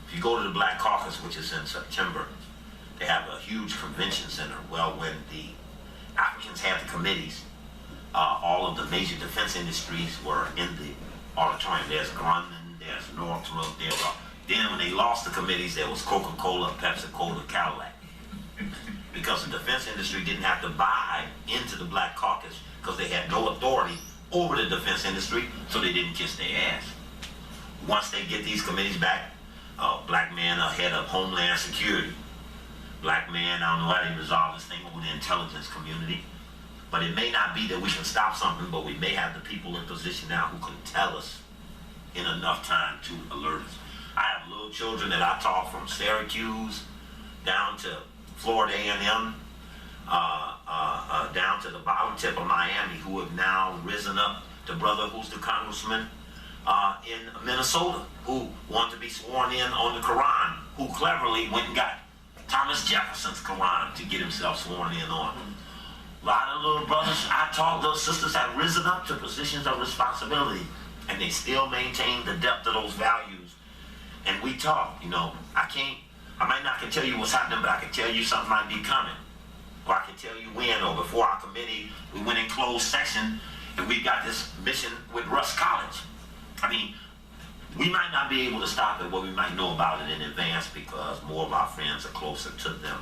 [SPEAKER 1] If you go to the Black Caucus, which is in September, they have a huge convention center. Well, when the Africans had the committees, all of the major defense industries were in the auditorium. There's Grumman, there's Northrop, then when they lost the committees, there was Coca-Cola, Pepsi-Cola, Cadillac. Because the defense industry didn't have to buy into the Black Caucus because they had no authority over the defense industry, so they didn't kiss their ass. Once they get these committees back, black man head of Homeland Security. Black man, I don't know how they resolve this thing over the intelligence community. But it may not be that we can stop something, but we may have the people in position now who can tell us in enough time to alert us. I have little children that I taught from Syracuse down to Florida A&M, down to the bottom tip of Miami, who have now risen up. The brother who's the congressman in Minnesota, who wanted to be sworn in on the Quran, who cleverly went and got Thomas Jefferson's Quran to get himself sworn in on. A lot of little brothers I taught, little sisters have risen up to positions of responsibility, and they still maintain the depth of those values. And we talk, you know, I might not can tell you what's happening, but I can tell you something might be coming. Or I can tell you when, or before our committee, we went in closed session, and we got this mission with Russ College. I mean, we might not be able to stop it, but we might know about it in advance because more of our friends are closer to them.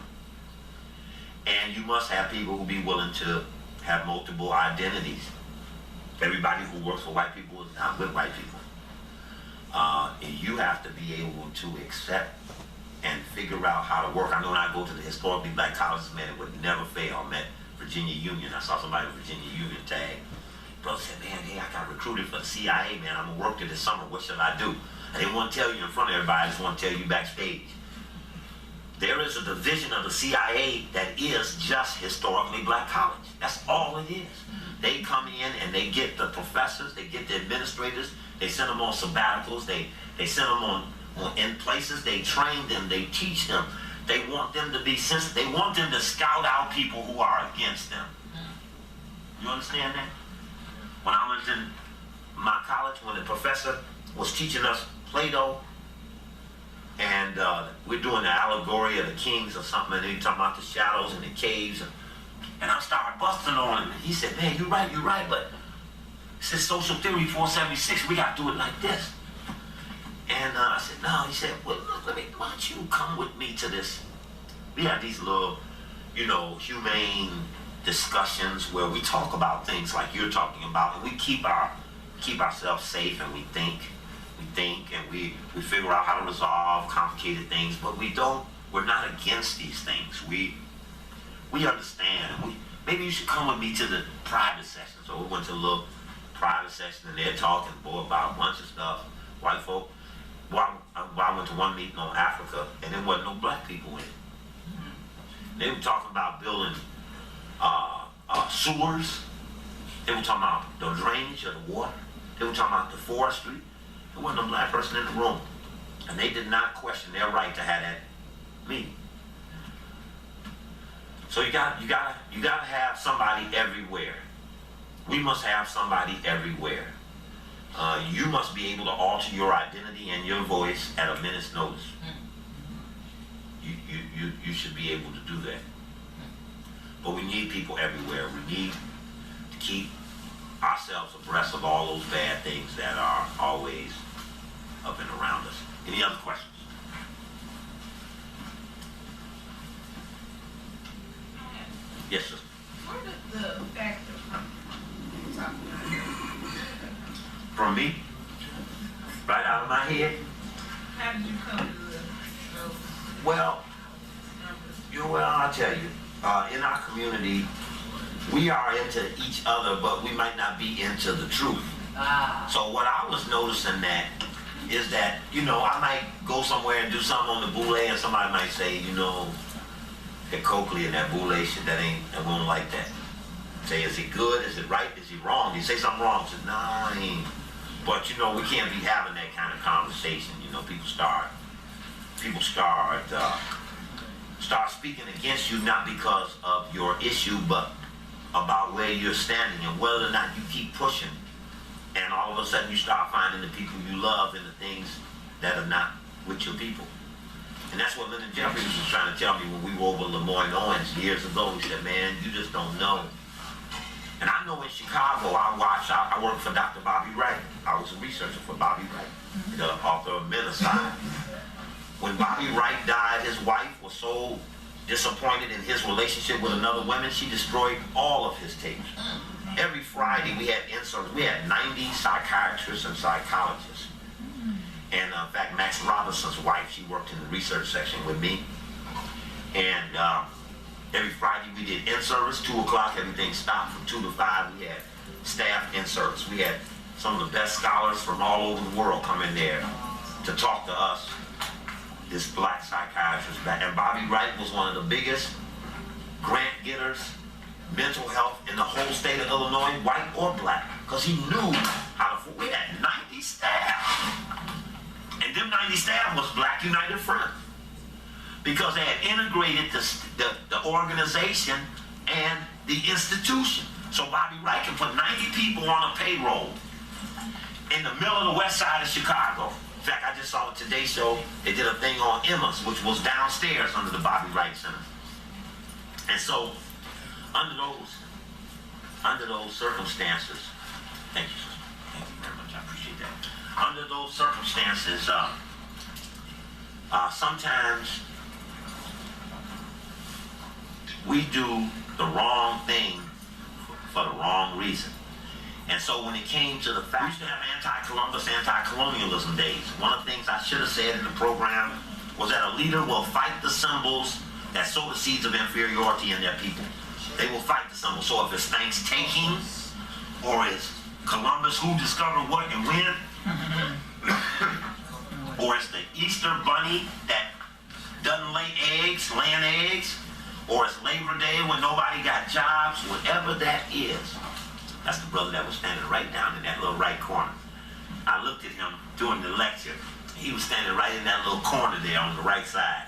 [SPEAKER 1] And you must have people who be willing to have multiple identities. Everybody who works for white people is not with white people. And you have to be able to accept and figure out how to work. I know when I go to the historically black colleges, man, it would never fail. I met Virginia Union. I saw somebody with Virginia Union tag. Brother said, man, hey, I got recruited for the CIA, man. I'm going to work there this summer. What should I do? I didn't want to tell you in front of everybody. I just want to tell you backstage. There is a division of the CIA that is just historically black college. That's all it is. They come in and they get the professors, they get the administrators, they send them on sabbaticals, they send them on in places, they train them, they teach them. They want them to be sensitive. They want them to scout out people who are against them. You understand that? When I was in my college, when the professor was teaching us Plato, and we're doing the allegory of the kings or something, and he's talking about the shadows and the caves, and I started busting on him, and he said, man, you're right, but it says social theory 476, we got to do it like this. And I said, no, he said, well, look, why don't you come with me to this? We have these little, you know, humane discussions where we talk about things like you're talking about, and we keep ourselves safe, and we We think and we figure out how to resolve complicated things, but we're not against these things. We understand. Maybe you should come with me to the private session. So we went to a little private session and they're talking, boy, about a bunch of stuff. White folk. Well, I went to one meeting on Africa and there wasn't no black people in it. They were talking about building sewers. They were talking about the drainage of the water. They were talking about the forestry. There wasn't a black person in the room. And they did not question their right to have that meeting. So you gotta have somebody everywhere. We must have somebody everywhere. You must be able to alter your identity and your voice at a minute's notice. You should be able to do that. But we need people everywhere. We need to keep ourselves abreast of all those bad things that are always up and around us. Any other questions? Yes, sir.
[SPEAKER 5] Where did the factor come from?
[SPEAKER 1] From me? Right out of my head?
[SPEAKER 5] How did you come to those
[SPEAKER 1] Well,
[SPEAKER 5] numbers?
[SPEAKER 1] I'll tell you. In our community, we are into each other, but we might not be into the truth. So what I was noticing that is that, I might go somewhere and do something on the boule and somebody might say, that Coakley and that boule shit, I won't like that. Say, is it good? Is it right? Is he wrong? Did he say something wrong? I said, nah, I ain't. But we can't be having that kind of conversation. People start speaking against you, not because of your issue, but about where you're standing and whether or not you keep pushing. And all of a sudden you start finding the people you love and the things that are not with your people. And that's what Lyndon Jeffries was trying to tell me when we were over Lemoyne Owens years ago. He said, man, you just don't know. And I know in Chicago, I worked for Dr. Bobby Wright. I was a researcher for Bobby Wright, the author of Menacide. When Bobby Wright died, his wife was so disappointed in his relationship with another woman, she destroyed all of his tapes. Every Friday we had inserts. We had 90 psychiatrists and psychologists. And in fact, Max Robinson's wife, she worked in the research section with me. And every Friday we did in-service, 2 o'clock, everything stopped. From 2 to 5, we had staff in-service. We had some of the best scholars from all over the world come in there to talk to us, this black psychiatrist. And Bobby Wright was one of the biggest grant getters, mental health in the whole state of Illinois, white or black, because he knew how to. We had 90 staff. And them 90 staff was Black United Front, because they had integrated the organization and the institution. So Bobby Wright can put 90 people on a payroll in the middle of the west side of Chicago. In fact, I just saw the Today Show. They did a thing on Emma's, which was downstairs under the Bobby Wright Center. And so, under those circumstances, thank you, sister. Thank you very much. I appreciate that. Under those circumstances, sometimes we do the wrong thing for the wrong reason. And so when it came to the fact, we used to have anti-Columbus, anti-colonialism days. One of the things I should have said in the program was that a leader will fight the symbols that sow the seeds of inferiority in their people. They will fight the symbols. So if it's Thanksgiving, or it's Columbus who discovered what and when, or it's the Easter bunny that doesn't laying eggs, or it's Labor Day when nobody got jobs, whatever that is. That's the brother that was standing right down in that little right corner. I looked at him during the lecture. He was standing right in that little corner there on the right side.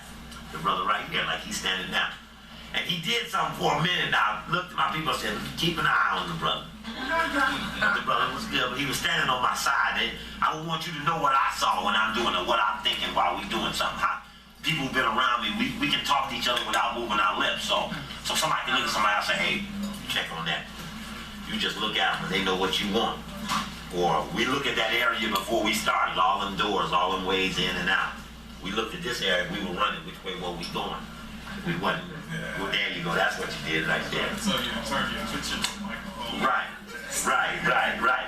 [SPEAKER 1] The brother right here, like he's standing down. And he did something for a minute. I looked at my people and said, keep an eye on the brother. The brother was good, but he was standing on my side. And I want you to know what I saw when I'm doing it, what I'm thinking while we're doing something. People who've been around me, we can talk to each other without moving our lips. So somebody can look at somebody else and say, hey, check on that. You just look at them and they know what you want. Or we look at that area before we started, all them doors, all them ways in and out. We looked at this area, we were running, which way were we going? We wasn't, well, there you go, that's what you did right there.
[SPEAKER 3] So you turn your picture to the microphone.
[SPEAKER 1] Right.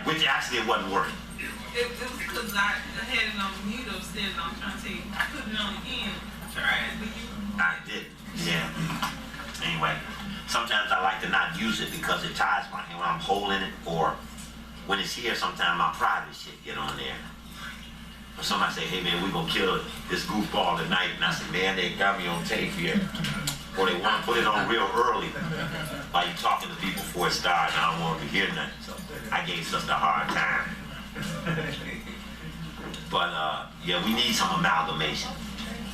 [SPEAKER 1] Which actually it wasn't working.
[SPEAKER 9] It was because I had it on mute upstairs, and I'm trying to tell you, put it on again, try it, but you.
[SPEAKER 1] I did. Yeah. Anyway, sometimes I like to not use it because it ties my hand when I'm holding it, or when it's here, sometimes my private shit get on there. Or somebody say, hey man, we gonna kill this goofball tonight, and I say, man, they got me on tape here. Or they want to put it on real early while you talking to people before it starts, and I don't want them to hear nothing. So I gave Sister a hard time. But yeah, we need some amalgamation.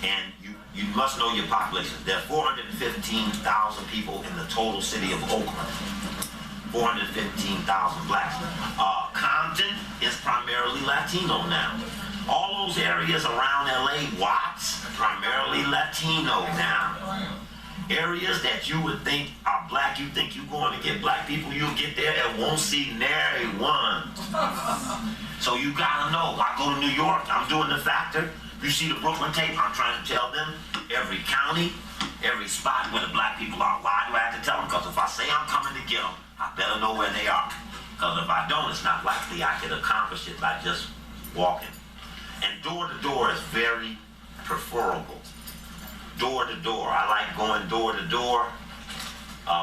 [SPEAKER 1] And you must know your population. There are 415,000 people in the total city of Oakland. 415,000 blacks. Compton is primarily Latino now. All those areas around LA, Watts, primarily Latino now. Areas that you would think are black, you think you're going to get black people, you'll get there and won't see nary one. So you gotta know. I go to New York, I'm doing the factor. You see the Brooklyn tape, I'm trying to tell them every county, every spot where the black people are. Why do I have to tell them? Because if I say I'm coming to get them, I better know where they are. Because if I don't, it's not likely I can accomplish it by just walking. And door to door is very preferable. Door to door. I like going door to door.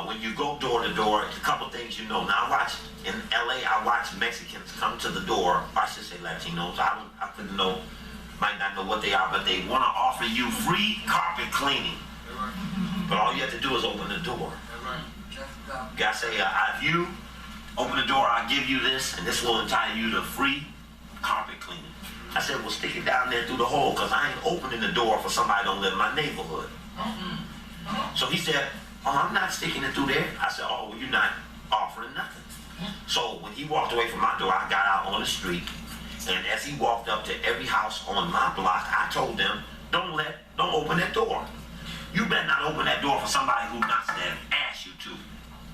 [SPEAKER 1] When you go door to door, a couple things you know. Now I watch, in LA, I watch Mexicans come to the door. I should say Latinos. I couldn't know, might not know what they are, but they want to offer you free carpet cleaning. But all you have to do is open the door. Guys say, if you open the door, I'll give you this, and this will entitle you to free carpet cleaning. I said, well, stick it down there through the hole, because I ain't opening the door for somebody that don't live in my neighborhood. So he said, oh, I'm not sticking it through there. I said, oh, well, you're not offering nothing. So when he walked away from my door, I got out on the street, and as he walked up to every house on my block, I told them, don't open that door. You better not open that door for somebody who's not there and ask you to.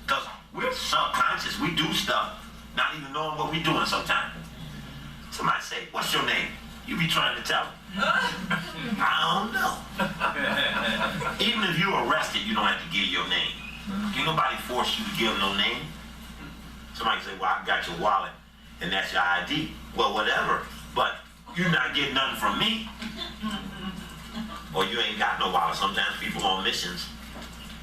[SPEAKER 1] Because we're subconscious. We do stuff not even knowing what we're doing sometimes. Somebody say, what's your name? You be trying to tell them. I don't know. Even if you're arrested, you don't have to give your name. Can't nobody force you to give no name. Somebody say, well, I got your wallet, and that's your ID. Well, whatever, but you're not getting nothing from me. Or you ain't got no wallet. Sometimes people on missions,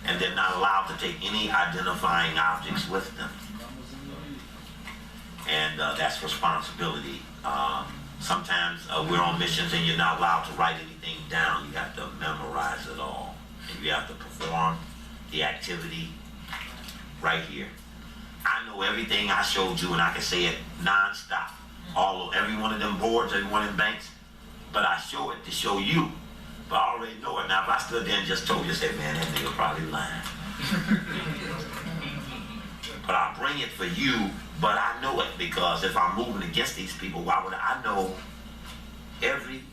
[SPEAKER 1] and they're not allowed to take any identifying objects with them. And that's responsibility. Sometimes we're on missions and you're not allowed to write anything down. You have to memorize it all. And you have to perform the activity right here. I know everything I showed you, and I can say it non-stop. Every one of them boards, every one of them banks. But I show it to show you. But I already know it. Now, if I stood there and just told you, say, man, that nigga probably lying. But I bring it for you, but I know it, because if I'm moving against these people, why would I know every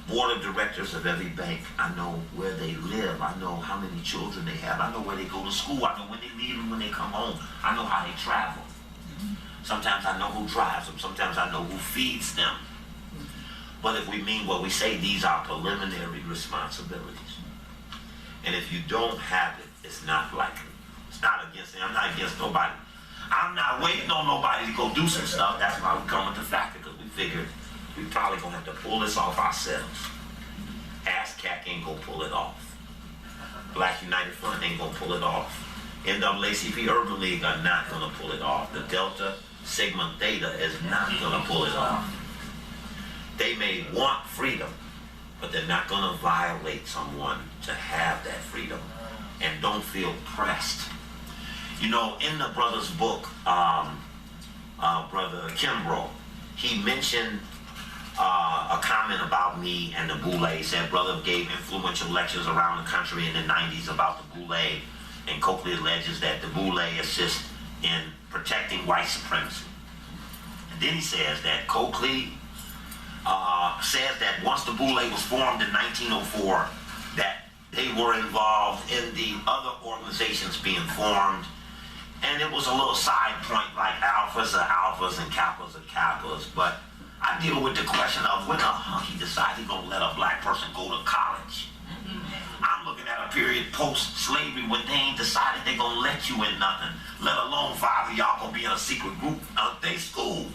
[SPEAKER 1] board of directors of every bank? I know where they live. I know how many children they have. I know where they go to school. I know when they leave and when they come home. I know how they travel. Sometimes I know who drives them. Sometimes I know who feeds them. But if we mean what we say, these are preliminary responsibilities. And if you don't have it, it's not likely. It's not against them. I'm not against nobody. I'm not waiting on nobody to go do some stuff. That's why we come with the factor, because we figured we probably gonna have to pull this off ourselves. ASCAC ain't gonna pull it off. Black United Front ain't gonna pull it off. NAACP Urban League are not gonna pull it off. The Delta Sigma Theta is not gonna pull it off. They may want freedom, but they're not gonna violate someone to have that freedom, and don't feel pressed. You know, in the brother's book, Brother Kimbrough, he mentioned a comment about me and the Boule. He said brother gave influential lectures around the country in the 90s about the Boule, and Coakley alleges that the Boule assist in protecting white supremacy. And then he says that Coakley says that once the Boule was formed in 1904, that they were involved in the other organizations being formed. And it was a little side point, like alphas are alphas and kappas are kappas. But I deal with the question of when the hunky decides he's going to let a black person go to college. I'm looking at a period post-slavery when they ain't decided they're going to let you in nothing, let alone 5 of y'all going to be in a secret group at their school.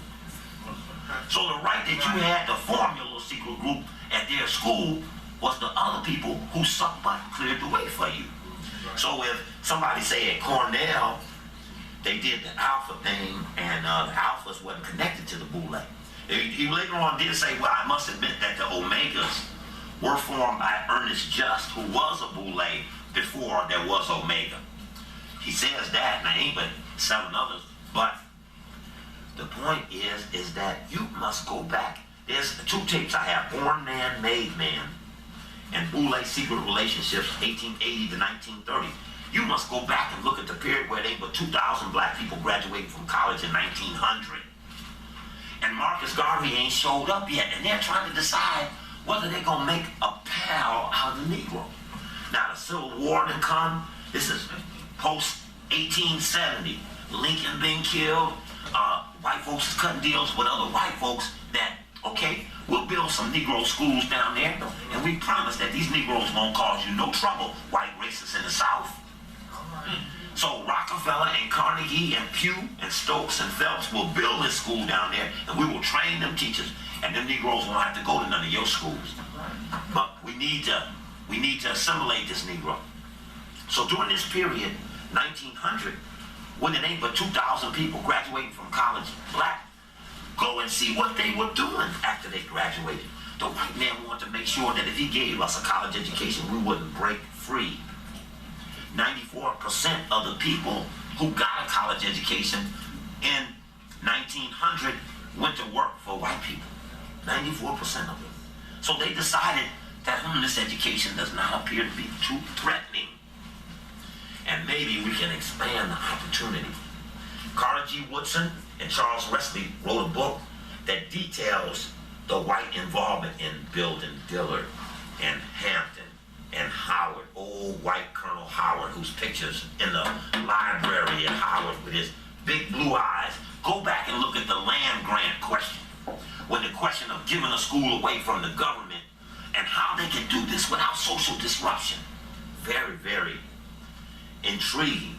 [SPEAKER 1] So the right that you had to form your little secret group at their school was the other people who sucked butt cleared the way for you. So if somebody say at Cornell, they did the Alpha thing, and the Alphas wasn't connected to the Boule. He later on did say, well, I must admit that the Omegas were formed by Ernest Just, who was a Boule before there was Omega. He says that, and there ain't but 7 others, but the point is that you must go back. There's 2 tapes I have, Born Man, Made Man, and Boule Secret Relationships, 1880 to 1930. You must go back and look at the period where there were 2,000 black people graduating from college in 1900. And Marcus Garvey ain't showed up yet, and they're trying to decide whether they're gonna make a pal out of the Negro. Now the Civil War done come. This is post 1870. Lincoln being killed. White folks is cutting deals with other white folks that, okay, we'll build some Negro schools down there, and we promise that these Negroes won't cause you no trouble, white racists in the South. So Rockefeller and Carnegie and Pew and Stokes and Phelps will build this school down there, and we will train them teachers, and them Negroes won't have to go to none of your schools. But we need to assimilate this Negro. So during this period, 1900, when it ain't but 2,000 people graduating from college, black, go and see what they were doing after they graduated. The white man wanted to make sure that if he gave us a college education, we wouldn't break free. 94% of the people who got a college education in 1900 went to work for white people. 94% of them. So they decided that this education does not appear to be too threatening, and maybe we can expand the opportunity. Carter G. Woodson and Charles Wesley wrote a book that details the white involvement in building Dillard and Hampton and Howard, old white Colonel Howard, whose picture's in the library at Howard with his big blue eyes. Go back and look at the land grant question, when the question of giving a school away from the government and how they can do this without social disruption. Very, very intriguing.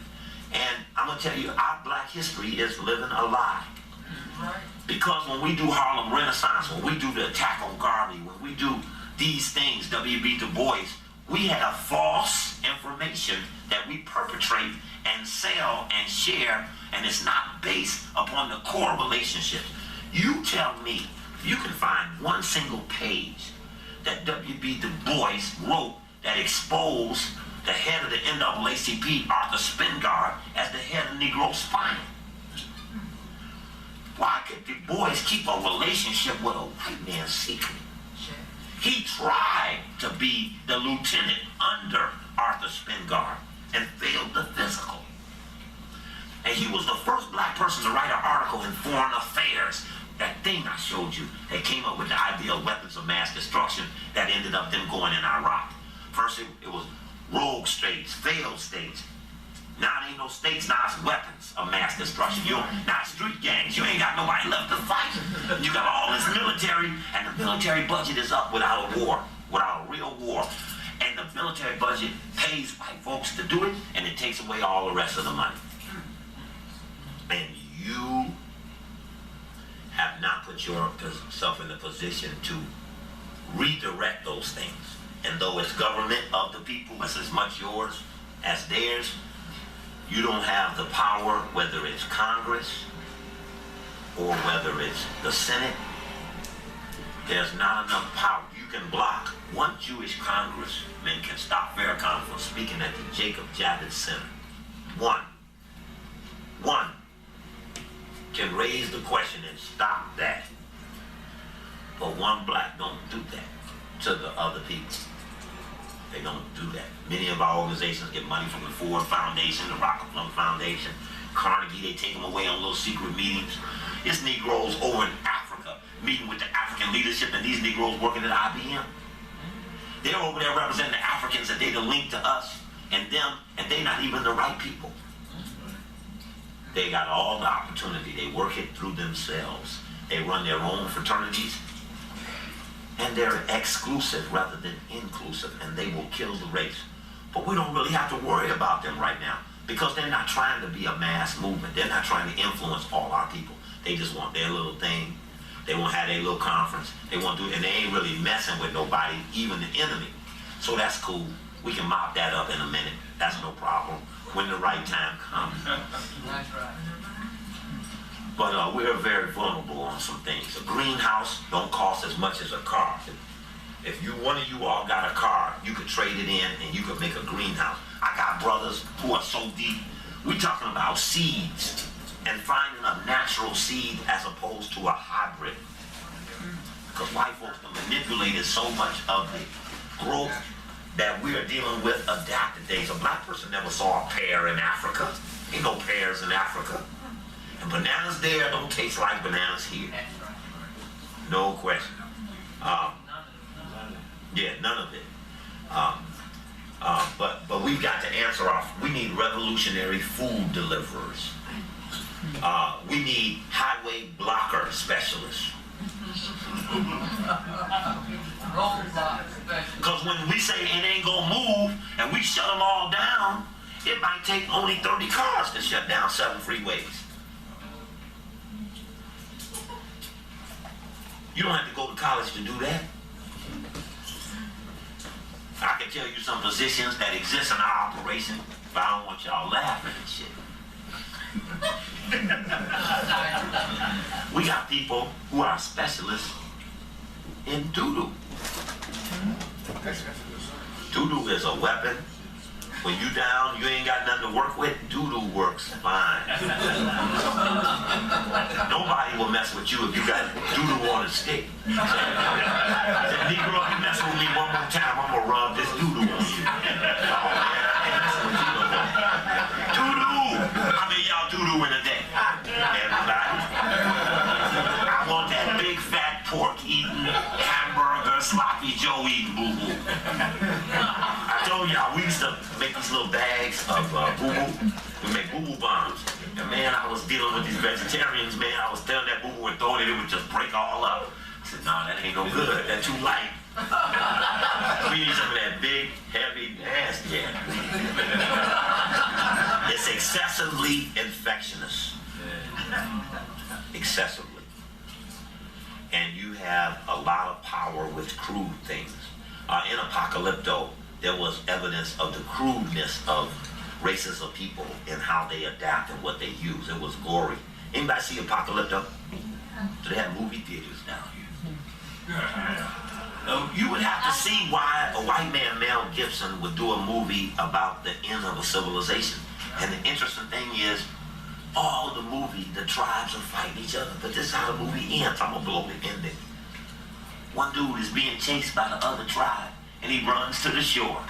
[SPEAKER 1] And I'm gonna tell you, our black history is living a lie. Because when we do Harlem Renaissance, when we do the attack on Garvey, when we do these things, W.B. Du Bois, we have false information that we perpetrate and sell and share, and it's not based upon the core relationships. You tell me, you can find one single page that W.B. Du Bois wrote that exposed the head of the NAACP, Arthur Spingard, as the head of Negro Spine. Why could Du Bois keep a relationship with a white man secret? He tried to be the lieutenant under Arthur Spingard and failed the physical. And he was the first black person to write an article in Foreign Affairs. That thing I showed you that came up with the idea of weapons of mass destruction that ended up them going in Iraq. First it was rogue states, failed states. Now it ain't no states, now it's weapons of mass destruction. Now it's street gangs. You ain't got nobody left to fight. You got all this military, and the military budget is up without a war, without a real war. And the military budget pays white folks to do it, and it takes away all the rest of the money. And you have not put yourself in a position to redirect those things. And though it's government of the people, it's as much yours as theirs, you don't have the power, whether it's Congress or whether it's the Senate. There's not enough power. You can block. One Jewish congressman can stop Farrakhan from speaking at the Jacob Javits Center. One can raise the question and stop that. But one black don't do that to the other people. They don't do that. Many of our organizations get money from the Ford Foundation, the Rockefeller Foundation, Carnegie. They take them away on little secret meetings. It's Negroes over in Africa meeting with the African leadership, and these Negroes working at IBM. They're over there representing the Africans that they the link to us and them, and they're not even the right people. They got all the opportunity. They work it through themselves. They run their own fraternities, and they're exclusive rather than inclusive, and they will kill the race. But we don't really have to worry about them right now, because they're not trying to be a mass movement. They're not trying to influence all our people. They just want their little thing. They won't have their little conference. They won't do it, and they ain't really messing with nobody, even the enemy. So that's cool. We can mop that up in a minute. That's no problem when the right time comes.
[SPEAKER 8] That's right.
[SPEAKER 1] But we're very vulnerable on some things. A greenhouse don't cost as much as a car. If one of you all got a car, you could trade it in and you could make a greenhouse. I got brothers who are so deep. We talking about seeds and finding a natural seed as opposed to a hybrid. Because white folks have manipulated so much of the growth that we are dealing with adapted days. A black person never saw a pear in Africa. Ain't no pears in Africa. And bananas there don't taste like bananas here.
[SPEAKER 8] That's right.
[SPEAKER 1] No question. Yeah, none of it. But we've got to answer we need revolutionary food deliverers. We need highway blocker specialists. Because when we say it ain't gonna move and we shut them all down, it might take only 30 cars to shut down 7 freeways. You don't have to go to college to do that. I can tell you some positions that exist in our operation, but I don't want y'all laughing and shit. We got people who are specialists in doo-doo. Doo-doo is a weapon. When you down, you ain't got nothing to work with, doo-doo works fine. Nobody will mess with you if you got doo-doo on a stick. Say, Negro, if you mess with me one more time, I'm gonna rub this doo-doo on you. Oh, man, I ain't messing with you no more. Doo-doo! How many of y'all doo-doo in a day? Everybody. I want that big fat pork eating, hamburger, sloppy Joe eating boo-boo. I told y'all, we used to make these little bags of boo-boo. We make boo-boo bombs. And man, I was dealing with these vegetarians, man. I was telling that boo-boo and throwing it, it would just break all up. I said, nah, that ain't no good. That's too light. We need some of that big, heavy, nasty. It's excessively infectious. Excessively. And you have a lot of power with crude things. In Apocalypto, there was evidence of the crudeness of races of people and how they adapt and what they use. It was gory. Anybody see Apocalypto? Do they have movie theaters down here? You would have to see why a white man, Mel Gibson, would do a movie about the end of a civilization. And the interesting thing is, all the movie, the tribes are fighting each other, but this is how the movie ends. I'm gonna blow the ending. One dude is being chased by the other tribe, and he runs to the shore.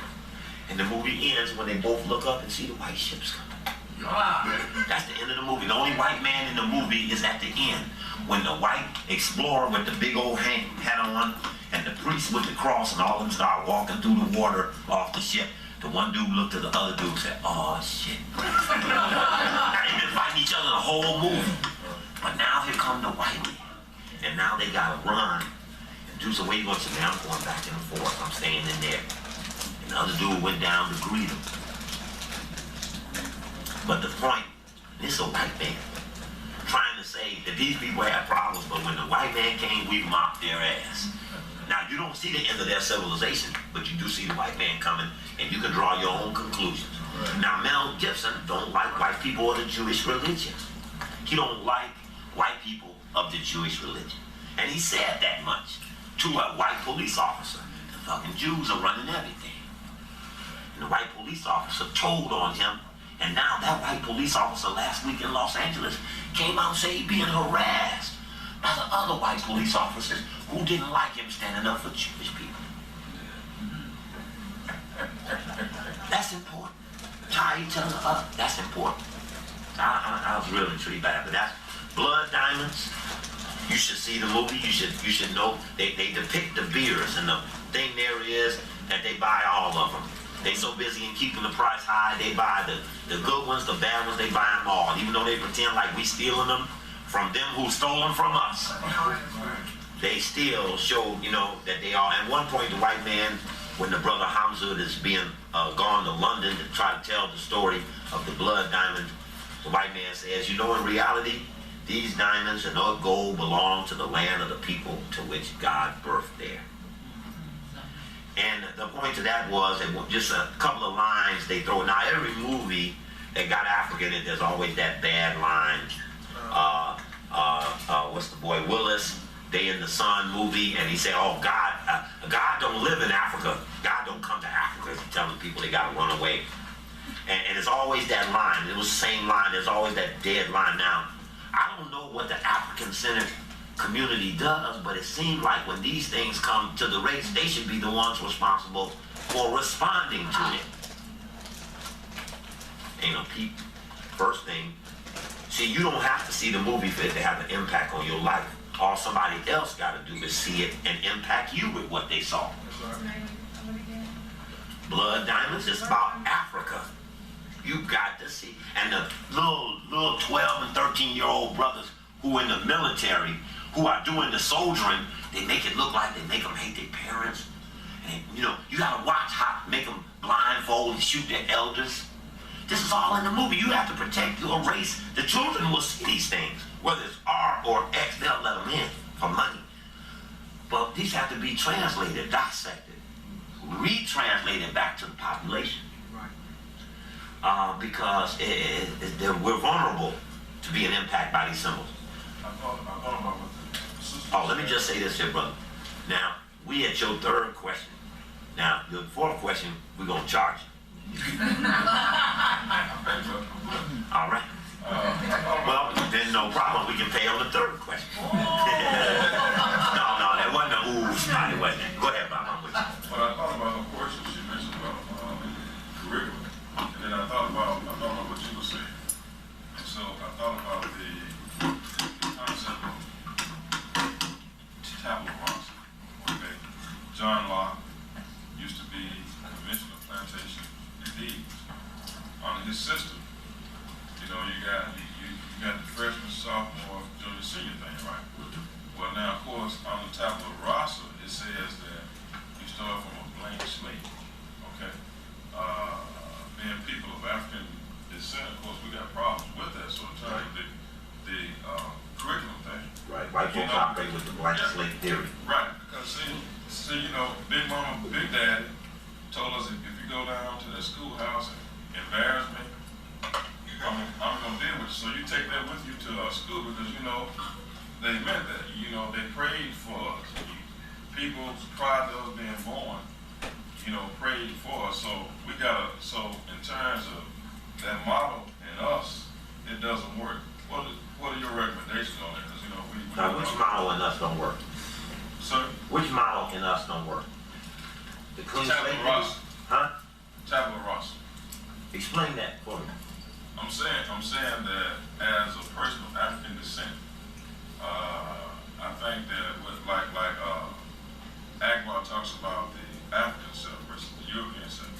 [SPEAKER 1] And the movie ends when they both look up and see the white ships coming. That's the end of the movie. The only white man in the movie is at the end, when the white explorer with the big old hat on, and the priest with the cross, and all of them start walking through the water off the ship. The one dude looked at the other dude and said, oh shit. They've been fighting each other the whole movie. But now here come the white man. And now they gotta run and do some way. You're gonna say, man, I'm going back and forth. I'm staying in there. And the other dude went down to greet him. But the point, this is a white man trying to say that these people had problems, but when the white man came, we mopped their ass. Now, you don't see the end of their civilization, but you do see the white man coming, and you can draw your own conclusions. Right. Now, Mel Gibson don't like white people or the Jewish religion. He don't like white people of the Jewish religion. And he said that much to a white police officer. The fucking Jews are running everything. And the white police officer told on him, and now that white police officer last week in Los Angeles came out and said he's being harassed by the other white police officers who didn't like him standing up for Jewish people. That's important. Tie each other up. That's important. I was really intrigued by that. But that's Blood Diamonds. You should see the movie. You should know they depict the beers, and the thing there is that they buy all of them. They so busy in keeping the price high, they buy the good ones, the bad ones, they buy them all. Even though they pretend like we stealing them from them who stole them from us. They still show, that they are. At one point, the white man, when the brother Hamza is being gone to London to try to tell the story of the Blood Diamond, the white man says, in reality, These diamonds and all gold belong to the land of the people to which God birthed there. And the point to that was, and just a couple of lines they throw. Now every movie that got Africa in it, there's always that bad line. What's the boy Willis? Day in the Sun movie, and he said, "Oh, God don't live in Africa. God don't come to Africa." He's telling people they gotta run away. And it's always that line. It was the same line. There's always that dead line. Now, I don't know what the African-centered community does, but it seems like when these things come to the race, they should be the ones responsible for responding to it. First thing, see, you don't have to see the movie for it to have an impact on your life. All somebody else got to do is see it and impact you with what they saw. Blood Diamonds is about Africa. You got to see. And the little 12 and 13-year-old brothers who in the military, who are doing the soldiering, they make it look like they make them hate their parents. And you got to watch how make them blindfold and shoot their elders. This is all in the movie. You have to protect your race. The children will see these things. Whether it's R or X, they'll let them in for money. But these have to be translated, dissected, retranslated back to the population. Because we're vulnerable to being impacted by these symbols. Oh, let me just say this here, brother. Now, we at your third question. Now, your fourth question, we're going to charge you. All right. Well, then no problem. We can pay on the third question. No, that wasn't a ooh, it wasn't. Go ahead, Bob. I'm with you.
[SPEAKER 3] Well, I thought about the portions you mentioned about curriculum. And then I thought about what you were saying. And so I thought about the concept of tabula rasa. Okay. John Locke used to be commissioner of plantation and deeds. On his system, you got the freshman, sophomore, junior, senior thing, right? Well, now, of course, on the tabula rasa, it says that you start from a blank slate. Okay. Being people of African descent, of course, we got problems with that. So in terms of the curriculum thing.
[SPEAKER 1] Right. White folks operate with the blank slate theory.
[SPEAKER 3] Right. Because see, Big Mama, Big Daddy told us if you go down to the schoolhouse and embarrass me, I'm gonna deal with you. So you take that with you to school because they meant that. They prayed for us. People prior to us being born, prayed for us. So so in terms of that model in us, it doesn't work. What are your recommendations on it? Because
[SPEAKER 1] Now, which model in us don't work?
[SPEAKER 3] Sir?
[SPEAKER 1] Which model in us don't work? The clean slate?
[SPEAKER 3] Tabula rasa.
[SPEAKER 1] Huh?
[SPEAKER 3] Tabula rasa.
[SPEAKER 1] Explain that for me.
[SPEAKER 3] I'm saying that as a person of African descent, I think that Akbar talks about the African self versus the European self,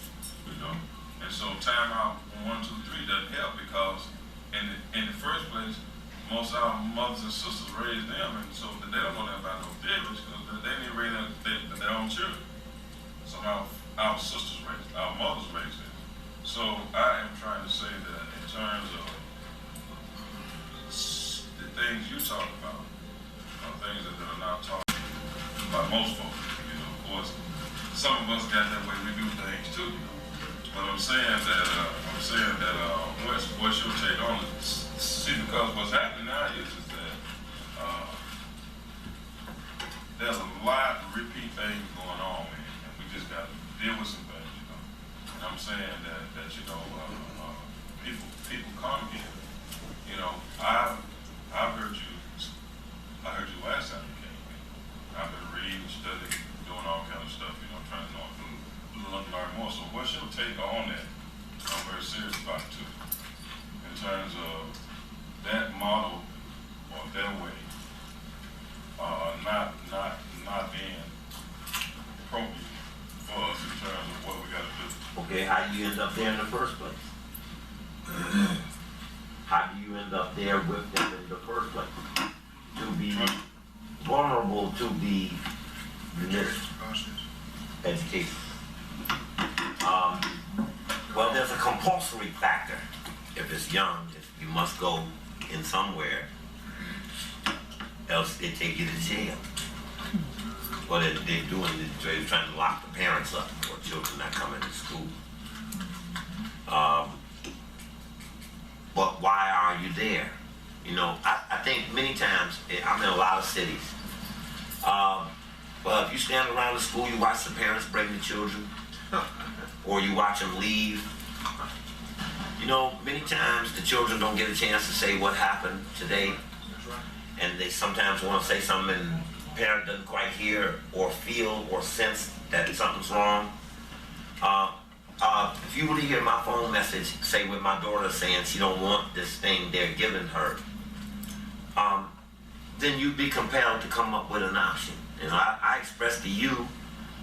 [SPEAKER 3] and so time out 1, 2, 3 doesn't help because in the first place, most of our mothers and sisters raised them, and so they don't know that about no theories because they didn't raise their own children. So our sisters raised, our mothers raised them. So I am trying to say that in terms of the things you talk about, are things that are not talked by most folks. Of course, some of us got that way we do things too. But I'm saying that what's your take on it? See, because what's happening now is that there's a lot of repeat things going on, man, and we just got to deal with some things. And I'm saying that people come here. I heard you last time you came in. I've been reading, studying, doing all kind of stuff. Trying to learn more. So what's your take on that? I'm very serious about it too. In terms of that model or their way, not being appropriate for us in terms of what we got to do.
[SPEAKER 1] Okay, how do you end up there in the first place? How do you end up there with them in the first place? To be vulnerable to be education. Well, there's a compulsory factor. If it's young, if you must go in somewhere, else they take you to jail. What they're doing is they're trying to lock the parents up or children not coming to school. But why are you there? You know, I think many times, I'm in a lot of cities. But if you stand around the school, you watch the parents bring the children, or you watch them leave. You know, many times the children don't get a chance to say what happened today, and they sometimes want to say something and the parent doesn't quite hear or feel or sense that something's wrong. If you were to hear my phone message say with my daughter saying she don't want this thing they're giving her, then you'd be compelled to come up with an option. You know, I expressed to you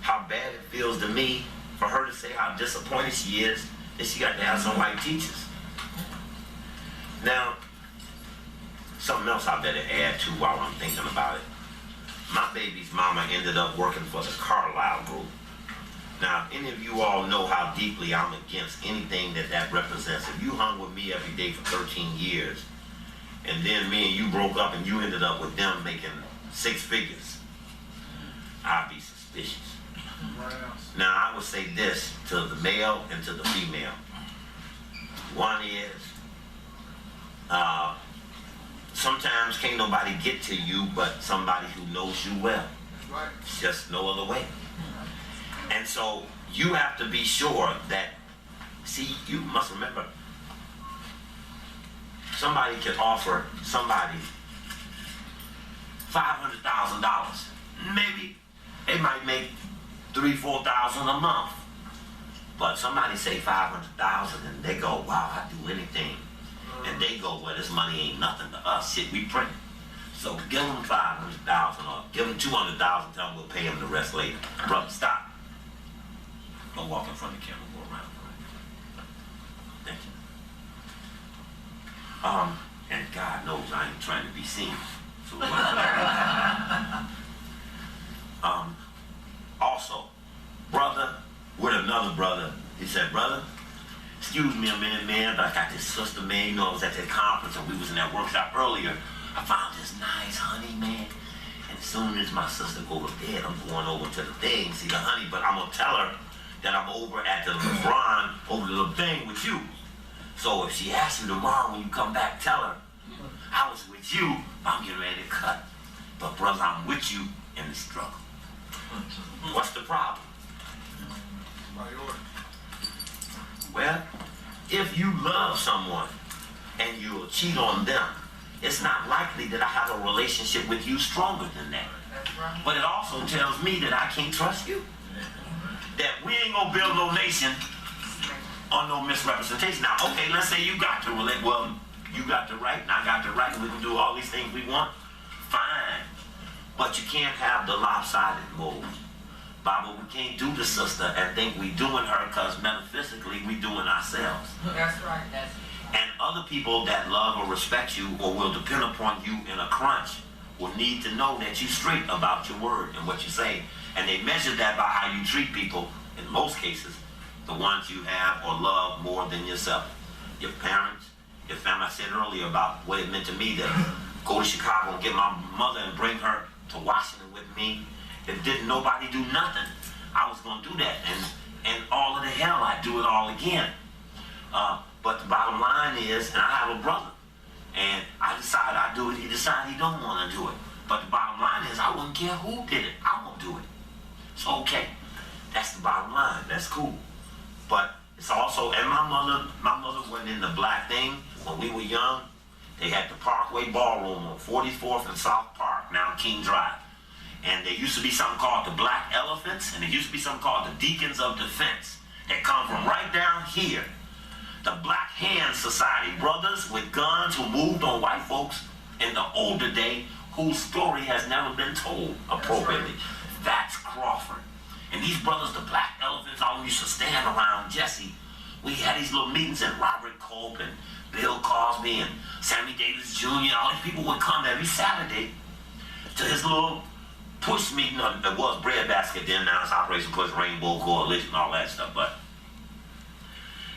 [SPEAKER 1] how bad it feels to me for her to say how disappointed she is that she got to have some white teachers. Now, something else I better add to while I'm thinking about it. My baby's mama ended up working for the Carlisle Group. Now, any of you all know how deeply I'm against anything that represents. If you hung with me every day for 13 years, and then me and you broke up and you ended up with them making 6 figures, I'd be suspicious. Now, I would say this to the male and to the female. One is, sometimes can't nobody get to you but somebody who knows you well. It's just no other way. And so you have to be sure that, see, you must remember, somebody can offer somebody $500,000. Maybe they might make $3,000-4,000 a month. But somebody say $500,000 and they go, wow, I'd do anything. And they go, well, this money ain't nothing to us. Shit, we print. So give them $500,000 or give them $200,000, tell them we'll pay them the rest later. Brother, stop. Don't walk in front of the camera, go around. Thank you. And God knows I ain't trying to be seen. So, also, brother, with another brother, he said, brother, excuse me a minute, man, but I got this sister, man, you know, I was at that conference and we was in that workshop earlier. I found this nice honey, man. And as soon as my sister go to bed, I'm going over to the thing, see the honey, but I'm gonna tell her that I'm over at the LeBron, over the little thing with you. So if she asks you tomorrow when you come back, tell her, I was with you, I'm getting ready to cut. But brother, I'm with you in the struggle. What's the problem? Well, if you love someone and you'll cheat on them, it's not likely that I have a relationship with you stronger than that. But it also tells me that I can't trust you. That we ain't gonna build no nation on no misrepresentation. Now, okay, let's say you got to relate. Well, you got the right and I got the right and we can do all these things we want. Fine. But you can't have the lopsided move. Bible, we can't do the sister and think we doing her because metaphysically we doing ourselves.
[SPEAKER 8] That's right.
[SPEAKER 1] And other people that love or respect you or will depend upon you in a crunch will need to know that you straight about your word and what you say. And they measure that by how you treat people, in most cases, the ones you have or love more than yourself. Your parents, your family. I said earlier about what it meant to me to go to Chicago and get my mother and bring her to Washington with me. If didn't nobody do nothing, I was going to do that. And all of the hell, I'd do it all again. But the bottom line is, and I have a brother, and I decide I do it, he decide he don't want to do it. But the bottom line is, I wouldn't care who did it, I won't do it. It's okay. That's the bottom line, that's cool. But it's also, and my mother went in the black thing when we were young. They had the Parkway Ballroom on 44th and South Park, now King Drive. And there used to be something called the Black Elephants, and there used to be something called the Deacons of Defense that come from right down here. The Black Hand Society, brothers with guns who moved on white folks in the older day whose story has never been told appropriately. That's Crawford. And these brothers, the Black Elephants, all used to stand around Jesse. We had these little meetings, and Robert Culp and Bill Cosby and Sammy Davis Jr., all these people would come every Saturday to his little push meeting. It was Breadbasket then, now it's Operation Push, Rainbow Coalition, all that stuff.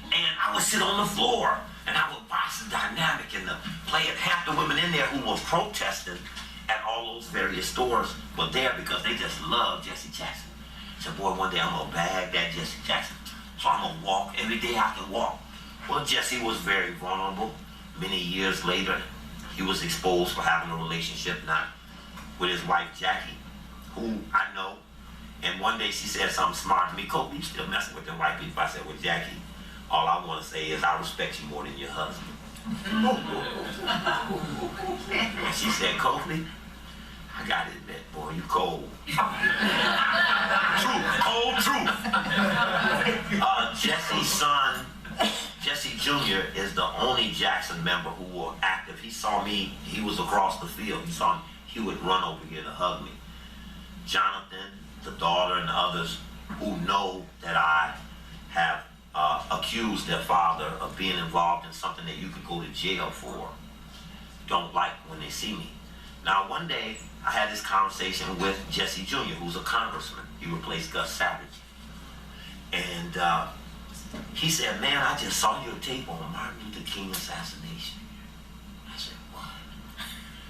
[SPEAKER 1] And I would sit on the floor and I would watch the dynamic and the play of half the women in there who were protesting at all all those various stores were there because they just love Jesse Jackson. He said, boy, one day I'm gonna bag that Jesse Jackson. So I'm gonna walk every day I can walk. Well, Jesse was very vulnerable. Many years later, he was exposed for having a relationship not with his wife, Jackie, who I know. And one day she said something smart to me. Kobe, you still messing with them white people? I said, well, Jackie, all I want to say is I respect you more than your husband. And she said, Kobe, I gotta admit, boy, you cold. Truth, cold truth. Jesse's son, Jesse Jr. is the only Jackson member who was active. He saw me, he was across the field. He saw me, he would run over here to hug me. Jonathan, the daughter, and others who know that I have accused their father of being involved in something that you could go to jail for, don't like when they see me. Now, one day, I had this conversation with Jesse Jr., who's a congressman. He replaced Gus Savage. And he said, man, I just saw your tape on Martin Luther King assassination. I said, what?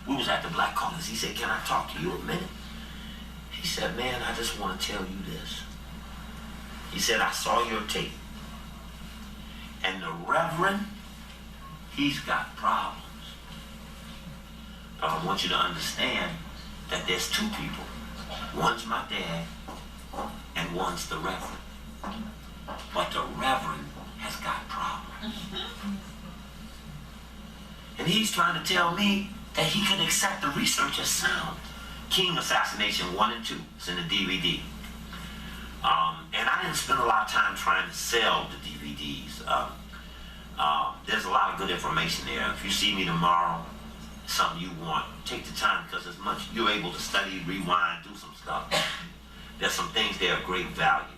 [SPEAKER 1] We was at the Black Caucus. He said, can I talk to you a minute? He said, man, I just want to tell you this. He said, I saw your tape. And the Reverend, he's got problems. But I want you to understand that there's two people. One's my dad, and one's the Reverend. But the Reverend has got problems. And he's trying to tell me that he can accept the research as sound. King Assassination 1 and 2. It's in the DVD. And I didn't spend a lot of time trying to sell the DVDs. There's a lot of good information there. If you see me tomorrow, something you want, take the time, because as much you're able to study, rewind, do some stuff. There's some things there of great value.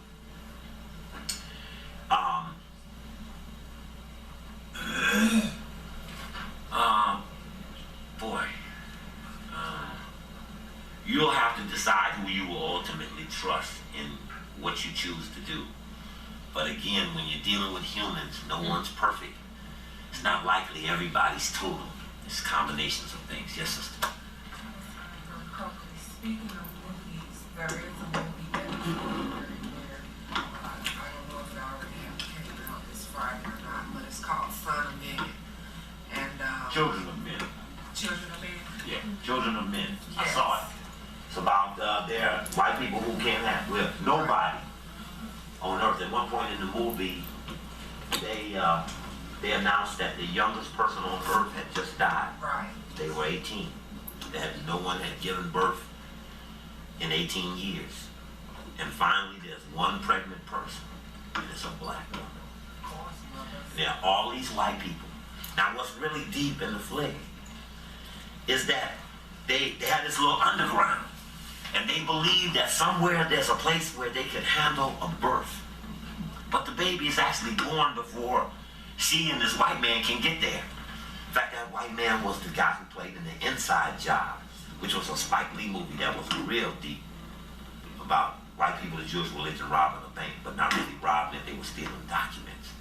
[SPEAKER 1] You'll have to decide who you will ultimately trust in what you choose to do. But again, when you're dealing with humans, no one's perfect. It's not likely everybody's total. It's combinations of things. Yes, sister?
[SPEAKER 10] Speaking of movies, there is a movie that is where I don't know if it already came out this Friday or not, but it's called Son of Men. And
[SPEAKER 1] Children of Men.
[SPEAKER 10] Children of Men?
[SPEAKER 1] Yeah, Children of Men. I
[SPEAKER 10] Yes.
[SPEAKER 1] saw it. It's about their white people who can't have nobody on earth. At one point in the movie, they announced that the youngest person on earth had just died.
[SPEAKER 10] Right.
[SPEAKER 1] They were 18. No one had given birth in 18 years. And finally, there's one pregnant person, and it's a black woman.
[SPEAKER 10] Of course, mother.
[SPEAKER 1] There are all these white people. Now, what's really deep in the flick is that they had this little underground, and they believe that somewhere there's a place where they can handle a birth. But the baby is actually born before she and this white man can get there. In fact, that white man was the guy who played in The Inside Job, which was a Spike Lee movie that was real deep about white people, the Jewish religion, robbing a bank, but not really robbing it, they were stealing documents.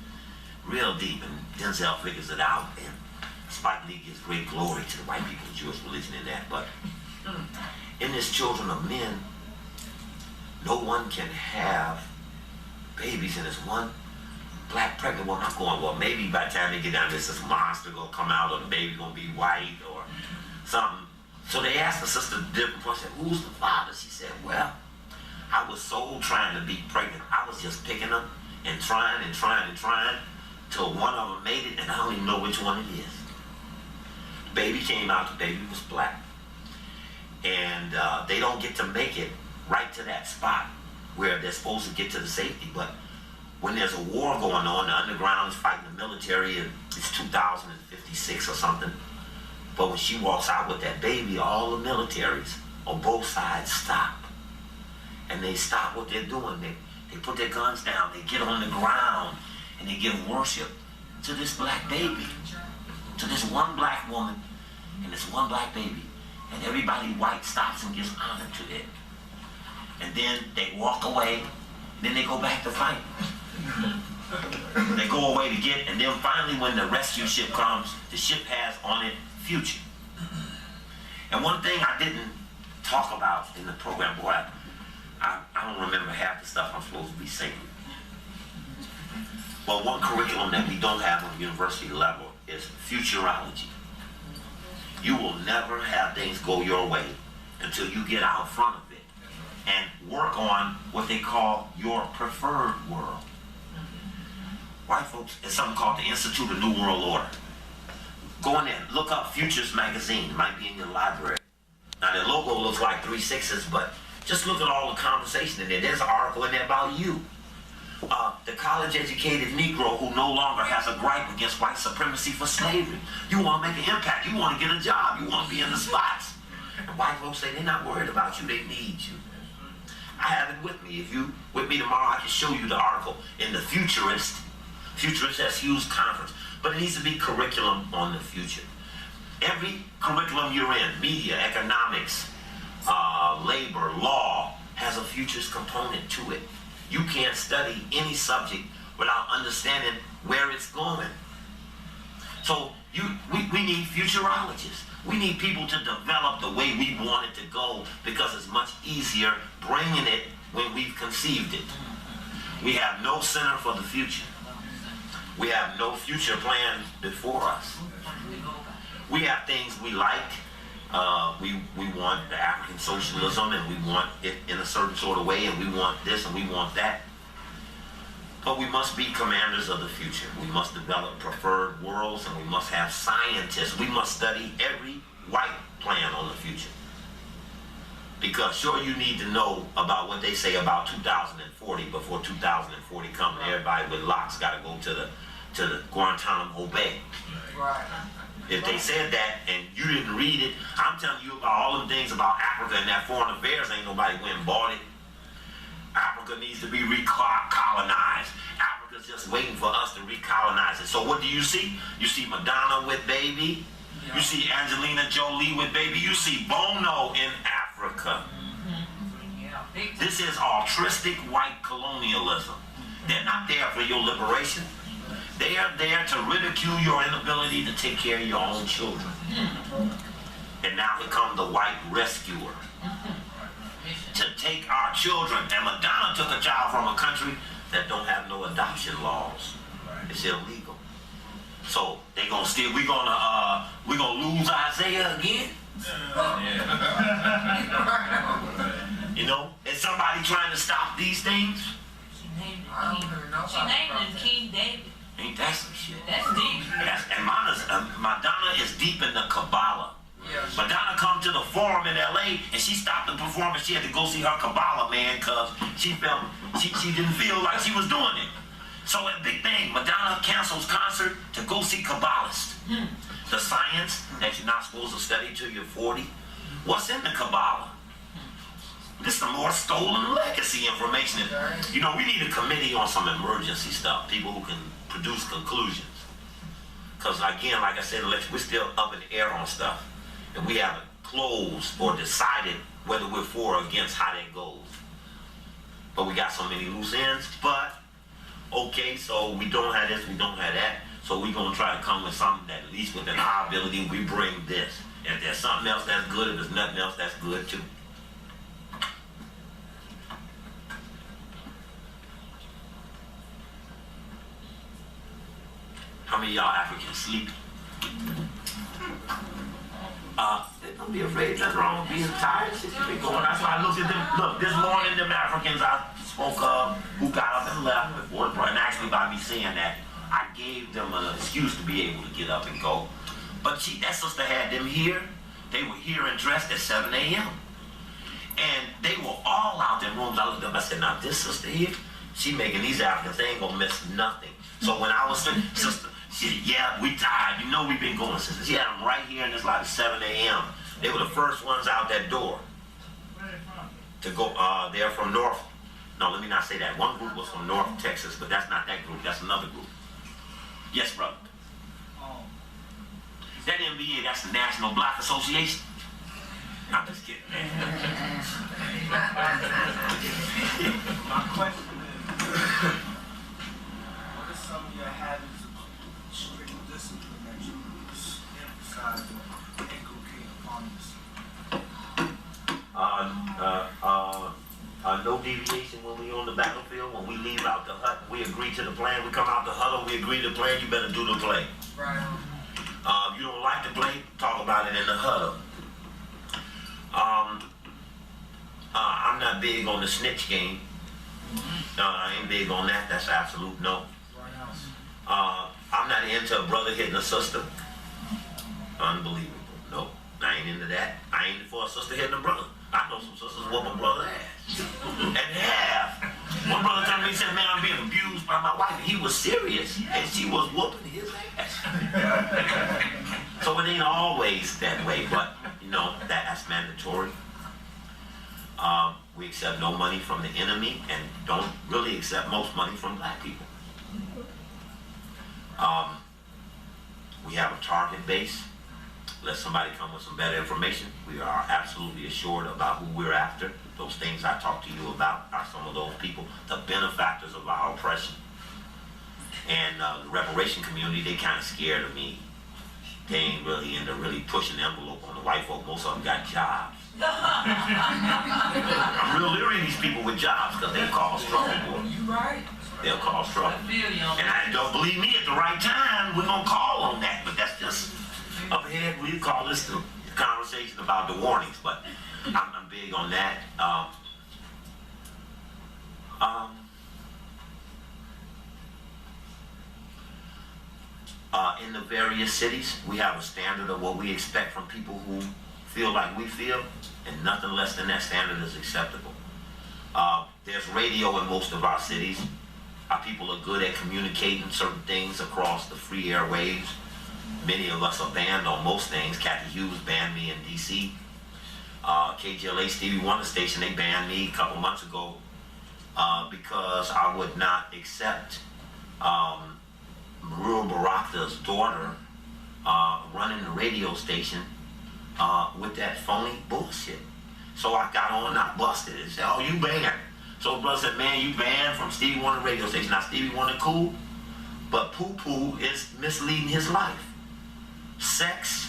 [SPEAKER 1] Real deep, and Denzel figures it out, and Spike Lee gives great glory to the white people, the Jewish religion in that. But in this Children of Men, no one can have babies, and this one black pregnant woman. I'm going, well, maybe by the time they get down, this monster gonna come out, or the baby gonna be white, or something. So they asked the sister different question, who's the father? She said, well, I was so trying to be pregnant. I was just picking them and trying till one of them made it, and I don't even know which one it is. Baby came out, the baby was black. And they don't get to make it right to that spot where they're supposed to get to the safety. But when there's a war going on, the underground is fighting the military, and it's 2056 or something. But when she walks out with that baby, all the militaries on both sides stop. And they stop what they're doing. They put their guns down, they get on the ground, and they give worship to this black baby, to this one black woman and this one black baby. And everybody white stops and gives honor to it. And then they walk away, and then they go back to fight. They go away to get, and then finally when the rescue ship comes, the ship has on it future. And one thing I didn't talk about in the program, boy, I don't remember half the stuff I'm supposed to be saying. Well, one curriculum that we don't have on the university level is futurology. You will never have things go your way until you get out front of it and work on what they call your preferred world. White folks, it's something called the Institute of New World Order. Go in there, look up Futures Magazine, it might be in your library. Now their logo looks like 3 6s, but just look at all the conversation in there. There's an article in there about you. The college-educated Negro who no longer has a gripe against white supremacy for slavery. You want to make an impact. You want to get a job. You want to be in the spots. And white folks say they're not worried about you. They need you. I have it with me. If you with me tomorrow, I can show you the article in the Futurist. Futurist has huge conference. But it needs to be curriculum on the future. Every curriculum you're in, media, economics, labor, law, has a futures component to it. You can't study any subject without understanding where it's going. So we need futurologists. We need people to develop the way we want it to go because it's much easier bringing it when we've conceived it. We have no center for the future. We have no future plan before us. We have things we like. We want the African socialism, and we want it in a certain sort of way, and we want this and we want that. But we must be commanders of the future. We must develop preferred worlds, and we must have scientists. We must study every white plan on the future. Because sure, you need to know about what they say about 2040 before 2040 comes. And everybody with locks got to go to the Guantanamo Bay.
[SPEAKER 10] Right.
[SPEAKER 1] If they said that and you didn't read it, I'm telling you about all them things about Africa and that foreign affairs, ain't nobody went and bought it. Africa needs to be recolonized. Africa's just waiting for us to recolonize it. So what do you see? You see Madonna with Baby. Yeah. You see Angelina Jolie with Baby. You see Bono in Africa. Mm-hmm. This is altruistic white colonialism. They're not there for your liberation. They are there to ridicule your inability to take care of your own children. And now here comes the white rescuer to take our children. And Madonna took a child from a country that don't have no adoption laws. It's illegal. So they gonna steal. We gonna lose Isaiah again. You know, is somebody trying to stop these things?
[SPEAKER 8] She named him King David.
[SPEAKER 1] Ain't that some shit?
[SPEAKER 8] That's deep.
[SPEAKER 1] And Madonna is deep in the Kabbalah.
[SPEAKER 10] Yes.
[SPEAKER 1] Madonna come to the forum in LA and she stopped the performance. She had to go see her Kabbalah man because she felt she didn't feel like she was doing it. So a big thing, Madonna cancels concert to go see Kabbalists. The science that you're not supposed to study till you're 40. What's in the Kabbalah? This is some more stolen legacy information. You know, we need a committee on some emergency stuff. People who can produce conclusions. Because again, like I said, we're still up in the air on stuff. And we haven't closed or decided whether we're for or against how that goes. But we got so many loose ends. But, okay, so we don't have this, we don't have that. So we're going to try to come with something that at least within our ability, we bring this. And if there's something else that's good, if there's nothing else that's good too. How many of y'all Africans sleep? Don't be afraid, nothing wrong with being tired. Shit, you been going. That's why I looked at them. Look, this morning, them Africans I spoke of who got up and left before the break, and actually by me saying that, I gave them an excuse to be able to get up and go. But that sister had them here. They were here and dressed at 7 a.m. And they were all out in rooms. I looked up, I said, now this sister here, she making these Africans, they ain't gonna miss nothing. So when I was saying, sister, she, yeah, we tired. You know we've been going since. She had them right here and it's like 7 a.m. They were the first ones out that door.
[SPEAKER 7] Where they from?
[SPEAKER 1] To go, they're from North. No, let me not say that. One group was from North Texas, but that's not that group. That's another group. Yes, brother. That NBA, that's the National Black Association. I'm just kidding, man.
[SPEAKER 11] My question is, what are some of your habits of strict discipline that you emphasize or inculcate upon yourself?
[SPEAKER 1] no deviation when we on the battlefield. When we leave out the hut, we agree to the plan. We come out the huddle, we agree to the plan. You better do the play.
[SPEAKER 10] Right.
[SPEAKER 1] You don't like the play, talk about it in the huddle. I'm not big on the snitch game. I ain't big on that. That's absolute no. I'm not into a brother hitting a sister. Unbelievable. No, I ain't into that. I ain't for a sister hitting a brother. I know some sisters whoop a brother ass. And they have. One brother told me, he said, man, I'm being abused by my wife. He was serious. And she was whooping his ass. So it ain't always that way, but, you know, that's mandatory. We accept no money from the enemy and don't really accept most money from black people. We have a target base. Let somebody come with some better information. We are absolutely assured about who we're after. Those things I talked to you about are some of those people, the benefactors of our oppression. And the reparation community, they kind of scared of me. They ain't really into really pushing the envelope on the white folk. Most of them got jobs. I'm real leery of these people with jobs because they'll cause trouble.
[SPEAKER 10] You right.
[SPEAKER 1] They'll cause trouble. And I don't believe me, at the right time, we're going to call on that. But that's just up ahead. We call this the conversation about the warnings. But I'm big on that. In the various cities, we have a standard of what we expect from people who feel like we feel, and nothing less than that standard is acceptable. There's radio in most of our cities. Our people are good at communicating certain things across the free airwaves. Many of us are banned on most things. Kathy Hughes banned me in DC. KGLA Stevie Wonder Station, they banned me a couple months ago because I would not accept Marua Barakta's daughter running the radio station with that phony bullshit. So I got on and I busted it and said, oh, you banned. So brother said, man, you banned from Stevie Wonder radio station. Now Stevie Wonder cool, but poo-poo is misleading his life. Sex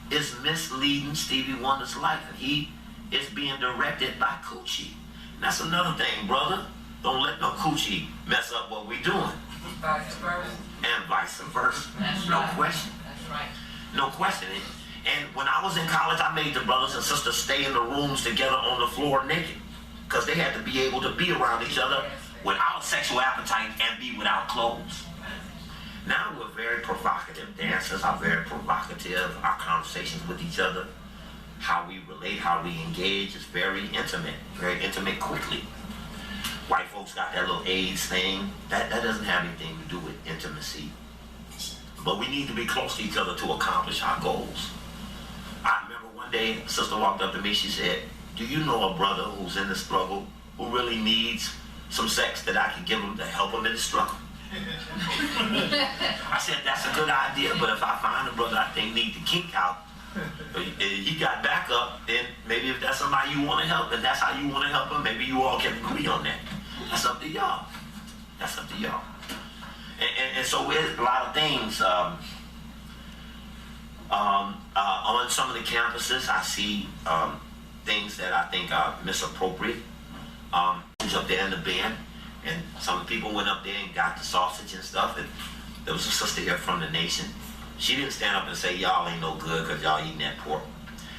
[SPEAKER 1] is misleading Stevie Wonder's life, and he is being directed by coochie. And that's another thing, brother. Don't let no coochie mess up what we're doing.
[SPEAKER 10] Vice versa.
[SPEAKER 1] And vice versa.
[SPEAKER 8] That's
[SPEAKER 1] no
[SPEAKER 8] right.
[SPEAKER 1] question.
[SPEAKER 8] That's right.
[SPEAKER 1] No question. And when I was in college, I made the brothers and sisters stay in the rooms together on the floor naked, because they had to be able to be around each other without sexual appetite and be without clothes. Now we're very provocative. Dancers are very provocative. Our conversations with each other, how we relate, how we engage is very intimate quickly. White folks got that little AIDS thing. That doesn't have anything to do with intimacy. But we need to be close to each other to accomplish our goals. I remember one day, a sister walked up to me, she said, do you know a brother who's in the struggle, who really needs some sex that I can give him to help him in the struggle? I said, that's a good idea, but if I find a brother I think needs to kink out, he got backup, then maybe if that's somebody you want to help, and that's how you want to help him, maybe you all can agree on that. That's up to y'all. That's up to y'all. And so there's a lot of things. On some of the campuses, I see things that I think are misappropriate. Who's up there in the band, and some people went up there and got the sausage and stuff, and there was a sister here from the nation. She didn't stand up and say, y'all ain't no good because y'all eating that pork.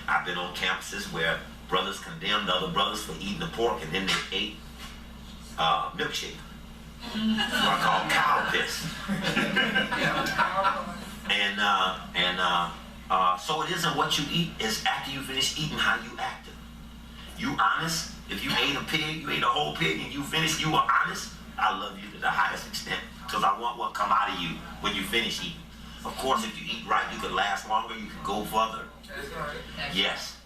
[SPEAKER 1] I've been on campuses where brothers condemned other brothers for eating the pork, and then they ate milkshake. What I call cow piss. So it isn't what you eat, it's after you finish eating how you acted. You honest? If you ate a pig, you ate a whole pig, and you finished, you were honest, I love you to the highest extent, because I want what come out of you when you finish eating. Of course, if you eat right, you can last longer, you can go further.
[SPEAKER 10] That's right.
[SPEAKER 1] Yes.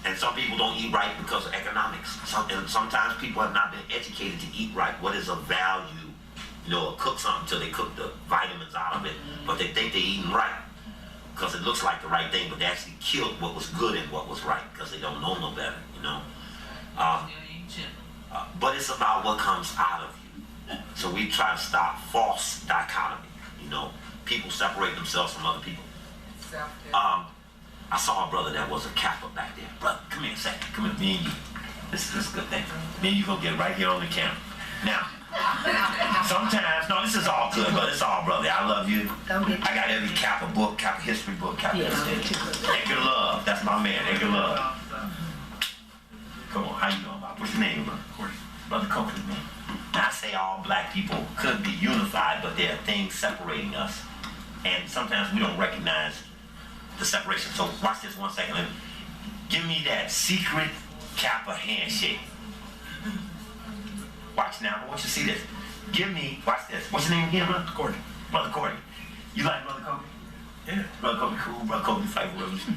[SPEAKER 1] And some people don't eat right because of economics. And sometimes people have not been educated to eat right. What is of value? You know, cook something until they cook the vitamins out of it, but they think they're eating right because it looks like the right thing, but they actually killed what was good and what was right because they don't know no better, you know. But it's about what comes out of you. So we try to stop false dichotomy, you know. People separate themselves from other people. I saw a brother that was a Catholic back there. Brother, come here a second. Come here, me and you. This is a good thing. Then you go get right here on the camera. Now, sometimes, no, this is all good, but it's all brother. I love you. I got every Kappa book, Kappa history book, Kappa history. Edgar Love, that's my man, Edgar Love. Come on, how you doing, Bob? What's your name, brother? Brother Coakley, man. Now, I say all black people could be unified, but there are things separating us. And sometimes we don't recognize the separation. So watch this 1 second. Give me that secret Kappa handshake. Watch now. I want you to see this. Give me, watch this. What's your name again, brother? Courtney. Brother Courtney. You like Brother Coakley? Yeah. Brother Coakley cool. Brother Coakley fight for revolution.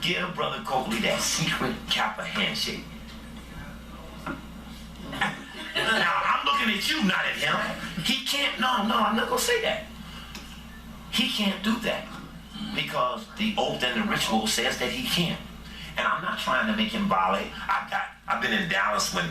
[SPEAKER 1] Give Brother Coakley that secret Kappa handshake. Now, I'm looking at you, not at him. He can't, no, I'm not going to say that. He can't do that because the oath and the ritual says that he can't. And I'm not trying to make him violate. I've been in Dallas when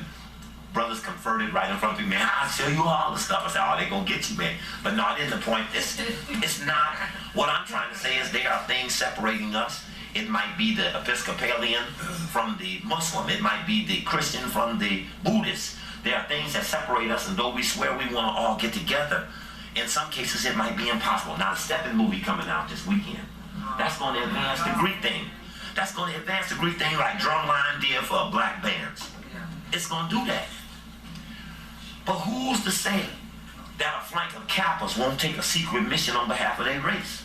[SPEAKER 1] brothers converted right in front of me. Man, I'll show you all the stuff. I said, oh, they going to get you, man. But no, it isn't the point. It's not. What I'm trying to say is there are things separating us. It might be the Episcopalian from the Muslim. It might be the Christian from the Buddhist. There are things that separate us, and though we swear we want to all get together, in some cases it might be impossible. Now, the Steppin' movie coming out this weekend, that's going to advance the Greek thing. That's going to advance the Greek thing like Drumline did for black bands. It's going to do that. But who's to say that a flank of Kappas won't take a secret mission on behalf of their race?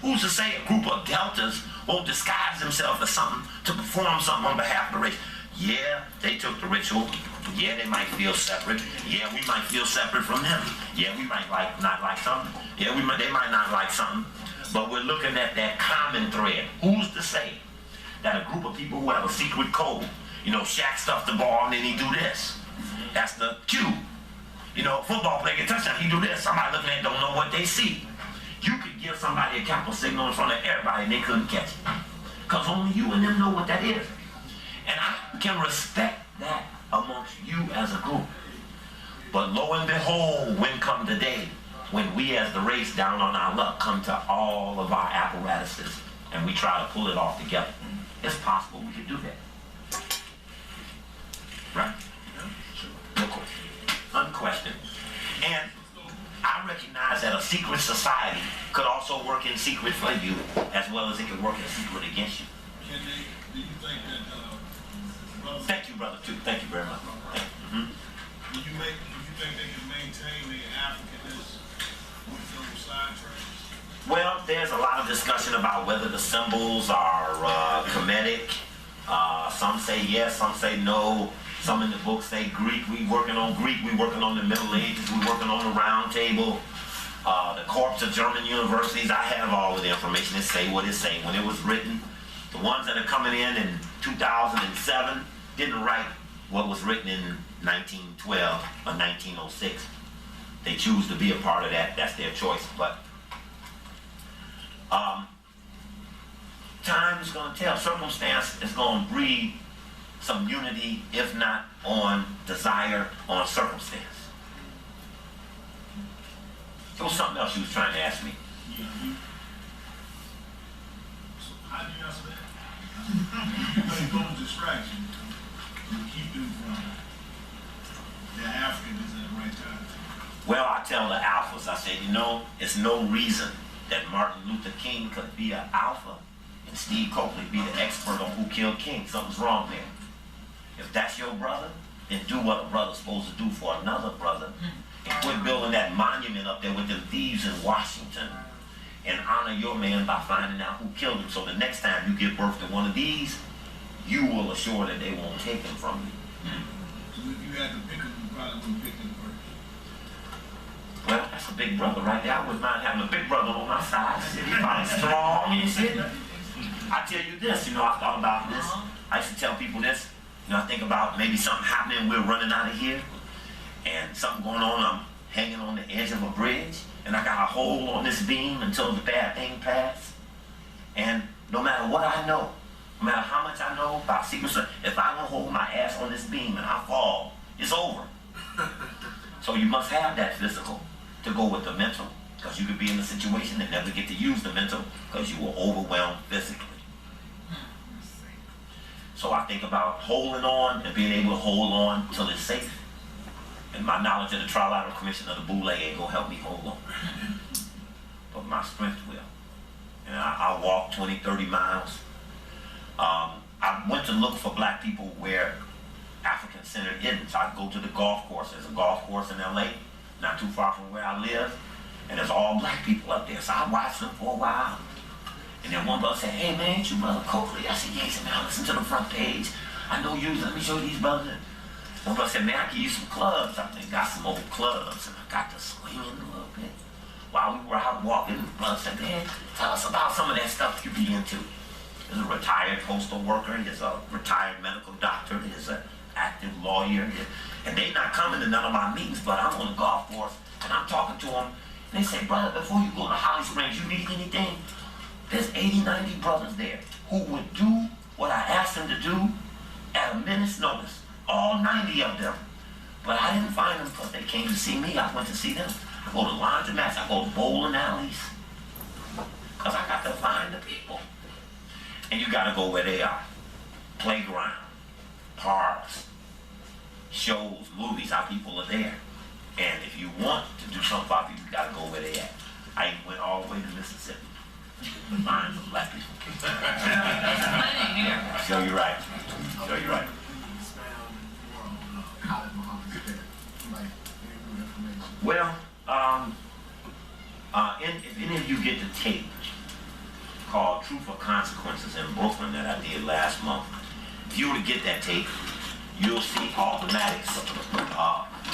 [SPEAKER 1] Who's to say a group of Deltas won't disguise themselves as something to perform something on behalf of the race? Yeah, they took the ritual. Yeah, they might feel separate. Yeah, we might feel separate from them. Yeah, we might not like something. Yeah, they might not like something. But we're looking at that common thread. Who's to say that a group of people who have a secret code, you know, Shaq stuffed the ball and then he do this. That's the cue. You know, football player get touchdown, he do this. Somebody looking at it don't know what they see. You could give somebody a Kappa signal in front of everybody and they couldn't catch it. Because only you and them know what that is. And I can respect that amongst you as a group. But lo and behold, when come the day when we as the race down on our luck come to all of our apparatuses and we try to pull it off together. It's possible we can do that. Right? No question. Unquestioned. And I recognize that a secret society could also work in secret for you as well as it can work in secret against you.
[SPEAKER 6] Do you think that,
[SPEAKER 1] Thank you, brother, too. Thank you very much.
[SPEAKER 6] do you think they can maintain the Africanness with those side trades?
[SPEAKER 1] Well, there's a lot of discussion about whether the symbols are Kemetic. Some say yes, some say no. Some in the book say Greek. We working on Greek. We working on the Middle Ages. We working on the Round Table. The corpse of German universities. I have all of the information. It say what it say. When it was written, the ones that are coming in 2007 didn't write what was written in 1912 or 1906. They choose to be a part of that. That's their choice. But time is going to tell. Circumstance is going to breed some unity, if not on desire, on circumstance. There was something else you was trying to ask me.
[SPEAKER 6] So how do you answer that? You think those distractions will keep them from the Africans at the right time?
[SPEAKER 1] Well, I tell the alphas, I say, you know, it's no reason that Martin Luther King could be an alpha and Steve Coakley be the expert on who killed King. Something's wrong there. If that's your brother, then do what a brother's supposed to do for another brother. And quit building that monument up there with the thieves in Washington. And honor your man by finding out who killed him. So the next time you give birth to one of these, you will assure that they won't take him from you.
[SPEAKER 6] So if you had to pick them, you probably wouldn't pick them first.
[SPEAKER 1] Well, that's a big brother right there. I wouldn't mind having a big brother on my side. He's probably strong and shit. I tell you this, you know, I thought about this. I used to tell people this. You know, I think about maybe something happening, we're running out of here, and something going on, I'm hanging on the edge of a bridge, and I got a hold on this beam until the bad thing passed. And no matter what I know, no matter how much I know about secrets, if I don't hold my ass on this beam and I fall, it's over. So you must have that physical to go with the mental, because you could be in a situation and never get to use the mental because you were overwhelmed physically. So I think about holding on and being able to hold on till it's safe. And my knowledge of the Trilateral Commission of the Boule ain't gonna help me hold on. But my strength will. And I walk 20, 30 miles. I went to look for black people where African Center isn't. So I go to the golf course. There's a golf course in LA, not too far from where I live. And there's all black people up there. So I watched them for a while. And then one brother said, hey man, ain't you Brother Coakley? I said, yes, man, listen to the front page. I know you, let me show you these brothers. One brother said, man, I can use some clubs. I got some old clubs. And I got to swinging a little bit. While we were out walking, the brother said, man, tell us about some of that stuff you be into. There's a retired postal worker, there's a retired medical doctor, there's an active lawyer. And they not coming to none of my meetings, but I'm on the golf course and I'm talking to them. And they say, brother, before you go to Holly Springs, you need anything? There's 80, 90 brothers there who would do what I asked them to do at a minute's notice. All 90 of them. But I didn't find them because they came to see me. I went to see them. I go to laundromats, I go to bowling alleys. Because I got to find the people. And you got to go where they are. Playground, parks, shows, movies, our people are there. And if you want to do something for people, you got to go where they at. I even went all the way to Mississippi to find some black people. Show you right. Show you right. Well, if any of you get the tape called Truth or Consequences in Brooklyn that I did last month, if you were to get that tape, you'll see Automatics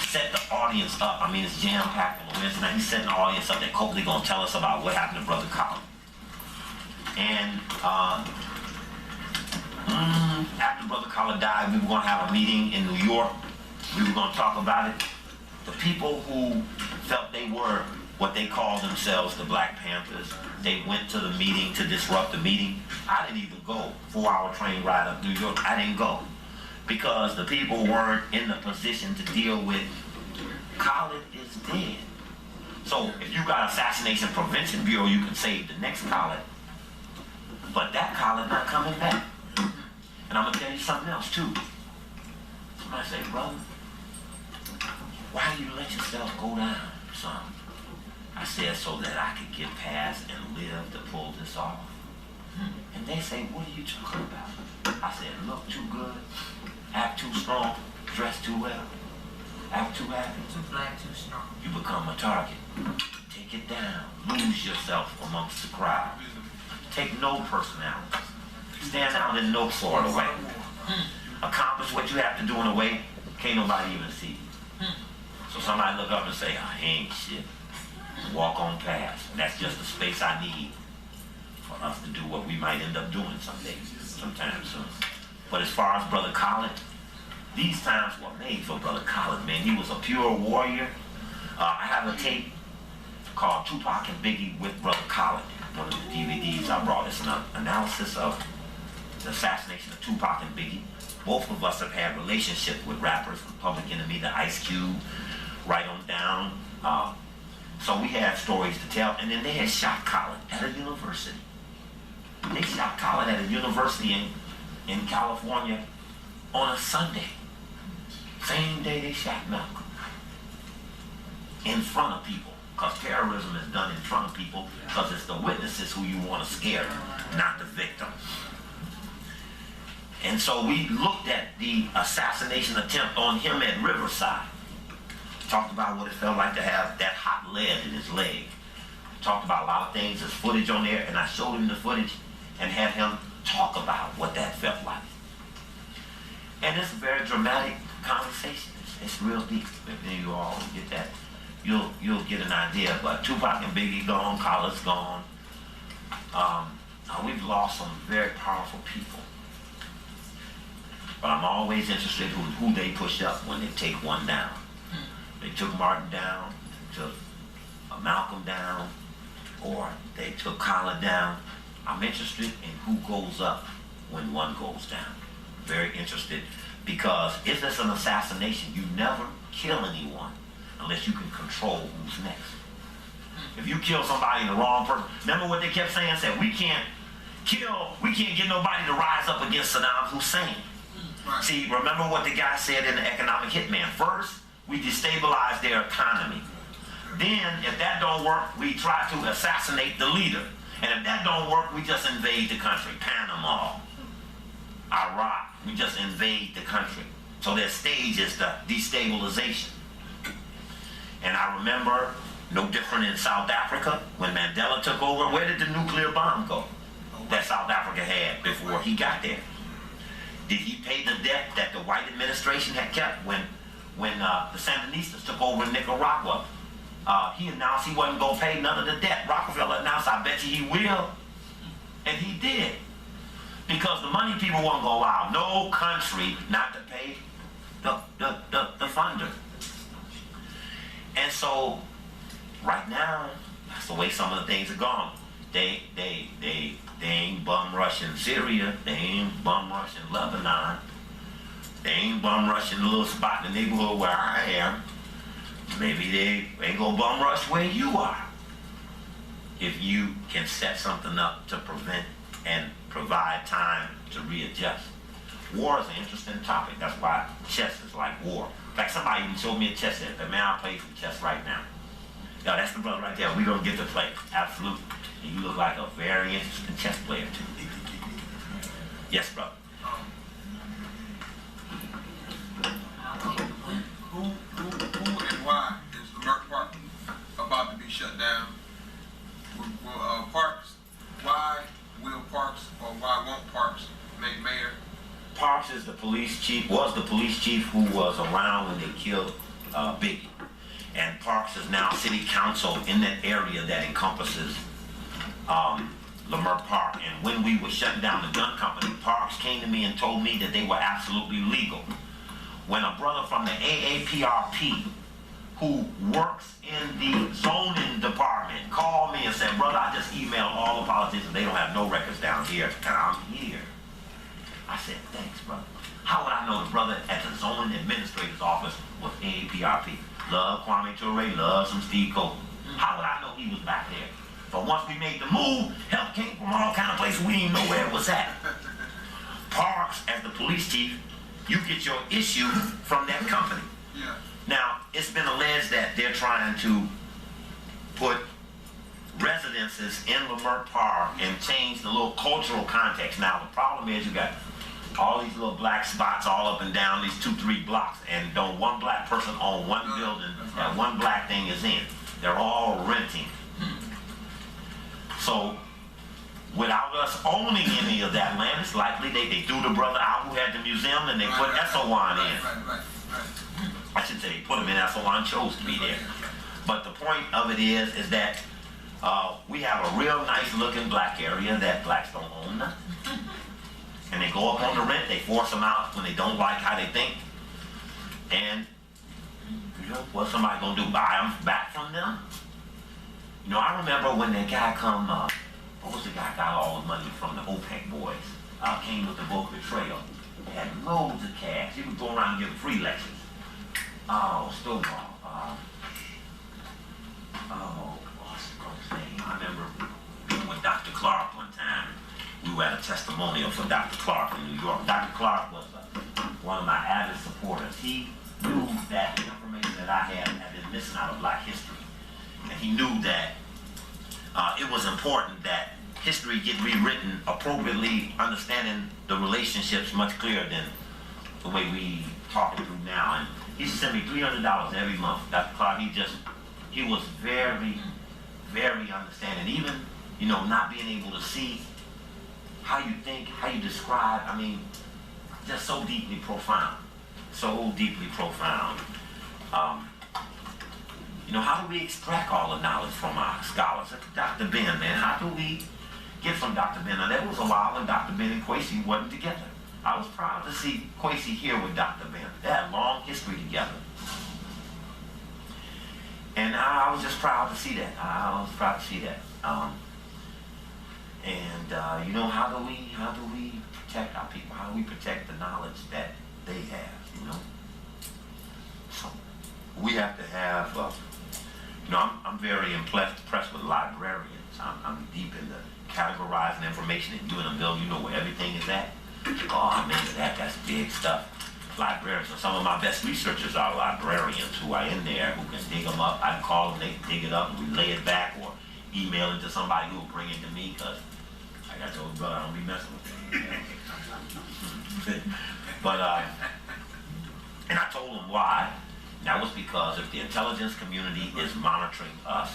[SPEAKER 1] set the audience up. I mean, it's jam-packed on Wednesday night. He's setting the audience up that Coakley gonna tell us about what happened to Brother Colin. And after Brother Colin died, we were gonna have a meeting in New York. We were gonna talk about it. The people who felt they were what they called themselves the Black Panthers, they went to the meeting to disrupt the meeting. I didn't even go. 4-hour train ride up New York, I didn't go. Because the people weren't in the position to deal with Khaled is dead. So if you got Assassination Prevention Bureau, you can save the next Khaled. But that Khaled not coming back. And I'm gonna tell you something else too. Somebody say, brother, why do you let yourself go down, son? I said, so that I could get past and live to pull this off. And they say, what are you talking about? I said, look too good, act too strong, dress too well, act too happy.
[SPEAKER 8] Too black, too strong.
[SPEAKER 1] You become a target. Take it down. Lose yourself amongst the crowd. Take no personality. Stand out in no sort of way. Accomplish what you have to do in a way can't nobody even see you. So somebody look up and say, I ain't shit. Walk on past. That's just the space I need for us to do what we might end up doing sometime soon. But as far as Brother Colin, these times were made for Brother Colin, man. He was a pure warrior. I have a tape called Tupac and Biggie with Brother Colin. One of the DVDs I brought. It's an analysis of the assassination of Tupac and Biggie. Both of us have had relationships with rappers, from Public Enemy to Ice Cube, right on down. So we had stories to tell, and then they had shot Colin at a university. They shot Colin at a university in California on a Sunday. Same day they shot Malcolm. In front of people. Because terrorism is done in front of people, because it's the witnesses who you want to scare, not the victim. And so we looked at the assassination attempt on him at Riverside. Talked about what it felt like to have that hot lead in his leg. Talked about a lot of things. There's footage on there, and I showed him the footage and had him talk about what that felt like. And it's a very dramatic conversation. It's real deep. If you all get that, you'll get an idea. But Tupac and Biggie gone, Colin's gone. We've lost some very powerful people. But I'm always interested in who they push up when they take one down. They took Martin down, took Malcolm down, or they took Colin down. I'm interested in who goes up when one goes down. Very interested, because if it's an assassination, you never kill anyone unless you can control who's next. If you kill somebody in the wrong person, remember what they kept saying? Said, we can't we can't get nobody to rise up against Saddam Hussein.
[SPEAKER 12] Right.
[SPEAKER 1] See, remember what the guy said in the Economic Hitman. First, we destabilize their economy. Then, if that don't work, we try to assassinate the leader. And if that don't work, we just invade the country. Panama, Iraq, we just invade the country. So their stage is the destabilization. And I remember, no different in South Africa, when Mandela took over, where did the nuclear bomb go that South Africa had before he got there? Did he pay the debt that the white administration had kept when the Sandinistas took over in Nicaragua? He announced he wasn't going to pay none of the debt. Rockefeller announced, I bet you he will. And he did. Because the money people won't go out. No country not to pay the funder. And so, right now, that's the way some of the things are gone. They ain't bum rushing Syria. They ain't bum rushing Lebanon. They ain't bum rushing the little spot in the neighborhood where I am. Maybe they ain't gonna bum rush where you are. If you can set something up to prevent and provide time to readjust. War is an interesting topic. That's why chess is like war. In fact, somebody even showed me a chess set. The man I play some chess right now. Yeah, that's the brother right there. We're gonna get to play. Absolutely. And you look like a very interesting chess player too. Yes, brother.
[SPEAKER 12] Who and why is Lamert Park about to be shut down? Will Parks, why will Parks or why won't Parks make mayor?
[SPEAKER 1] Parks is the police chief, was the police chief who was around when they killed Biggie. And Parks is now city council in that area that encompasses Lamert Park. And when we were shutting down the gun company, Parks came to me and told me that they were absolutely legal. When a brother from the AAPRP who works in the zoning department called me and said, brother, I just emailed all the politicians, they don't have no records down here, and I'm here. I said, thanks, brother. How would I know the brother at the zoning administrator's office was AAPRP? Love Kwame Ture, love some Steve Colton. How would I know he was back there? But once we made the move, help came from all kind of places we didn't know where it was at. Parks, as the police chief, you get your issue from that company.
[SPEAKER 12] Yeah.
[SPEAKER 1] Now, it's been alleged that they're trying to put residences in Lamert Park and change the little cultural context. Now, the problem is you got all these little black spots all up and down these 2-3 blocks, and don't one black person own one building that one black thing is in. They're all renting. So, without us owning any of that land, it's likely they threw the brother out who had the museum and they put Esselwan in.
[SPEAKER 12] Right.
[SPEAKER 1] I should say they put him in Esselwan, chose to be there. But the point of it is that we have a real nice looking black area that blacks don't own nothing. And they go up on the rent, they force them out when they don't like how they think. And you know, what's somebody gonna do, buy them back from them? You know, I remember when that guy come, what was the guy got all the money from the OPEC boys? Came with the book Betrayal. He had loads of cash. He would go around and give free lectures. Stonewall. What's his name? I remember being with Dr. Clark one time. We were at a testimonial for Dr. Clark in New York. Dr. Clark was one of my avid supporters. He knew that the information that I had been missing out of black history. And he knew that it was important that history get rewritten appropriately, understanding the relationships much clearer than the way we talk it through now. And he used to send me $300 every month. Dr. Clark, he was very, very understanding. Even, you know, not being able to see how you think, how you describe, I mean, just so deeply profound. So deeply profound. You know, how do we extract all the knowledge from our scholars? Dr. Ben, man, how do we get from Dr. Ben? Now, there was a while when Dr. Ben and Kwesi wasn't together. I was proud to see Kwesi here with Dr. Ben. They had a long history together. And I was just proud to see that. I was proud to see that. You know, how do we protect our people? How do we protect the knowledge that they have, you know? So, we have to have, you know, I'm very impressed with librarians. I'm deep into categorizing information. information in you in a building, you know where everything is at. Oh man, that's big stuff. Librarians, so some of my best researchers are librarians who are in there who can dig them up. I can call them, they can dig it up and relay it back or email it to somebody who will bring it to me because I got your brother, I don't be messing with that. But, and I told them why. That was because if the intelligence community is monitoring us,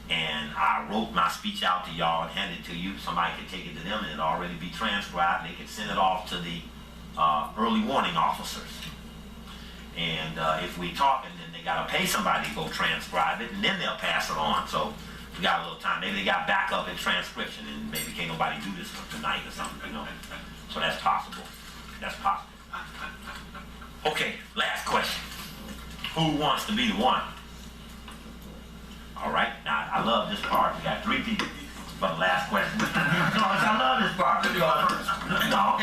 [SPEAKER 1] and I wrote my speech out to y'all and handed it to you, somebody could take it to them and it'll already be transcribed. They could send it off to the early warning officers. And if we talk, and then they gotta pay somebody to go transcribe it, and then they'll pass it on. So we got a little time. Maybe they got backup in transcription, and maybe can't nobody do this tonight or something, you know. So that's possible. That's possible. Okay, last question. Who wants to be the one? All right, now I love this part. We got 3 people for the last question. I love this part. No.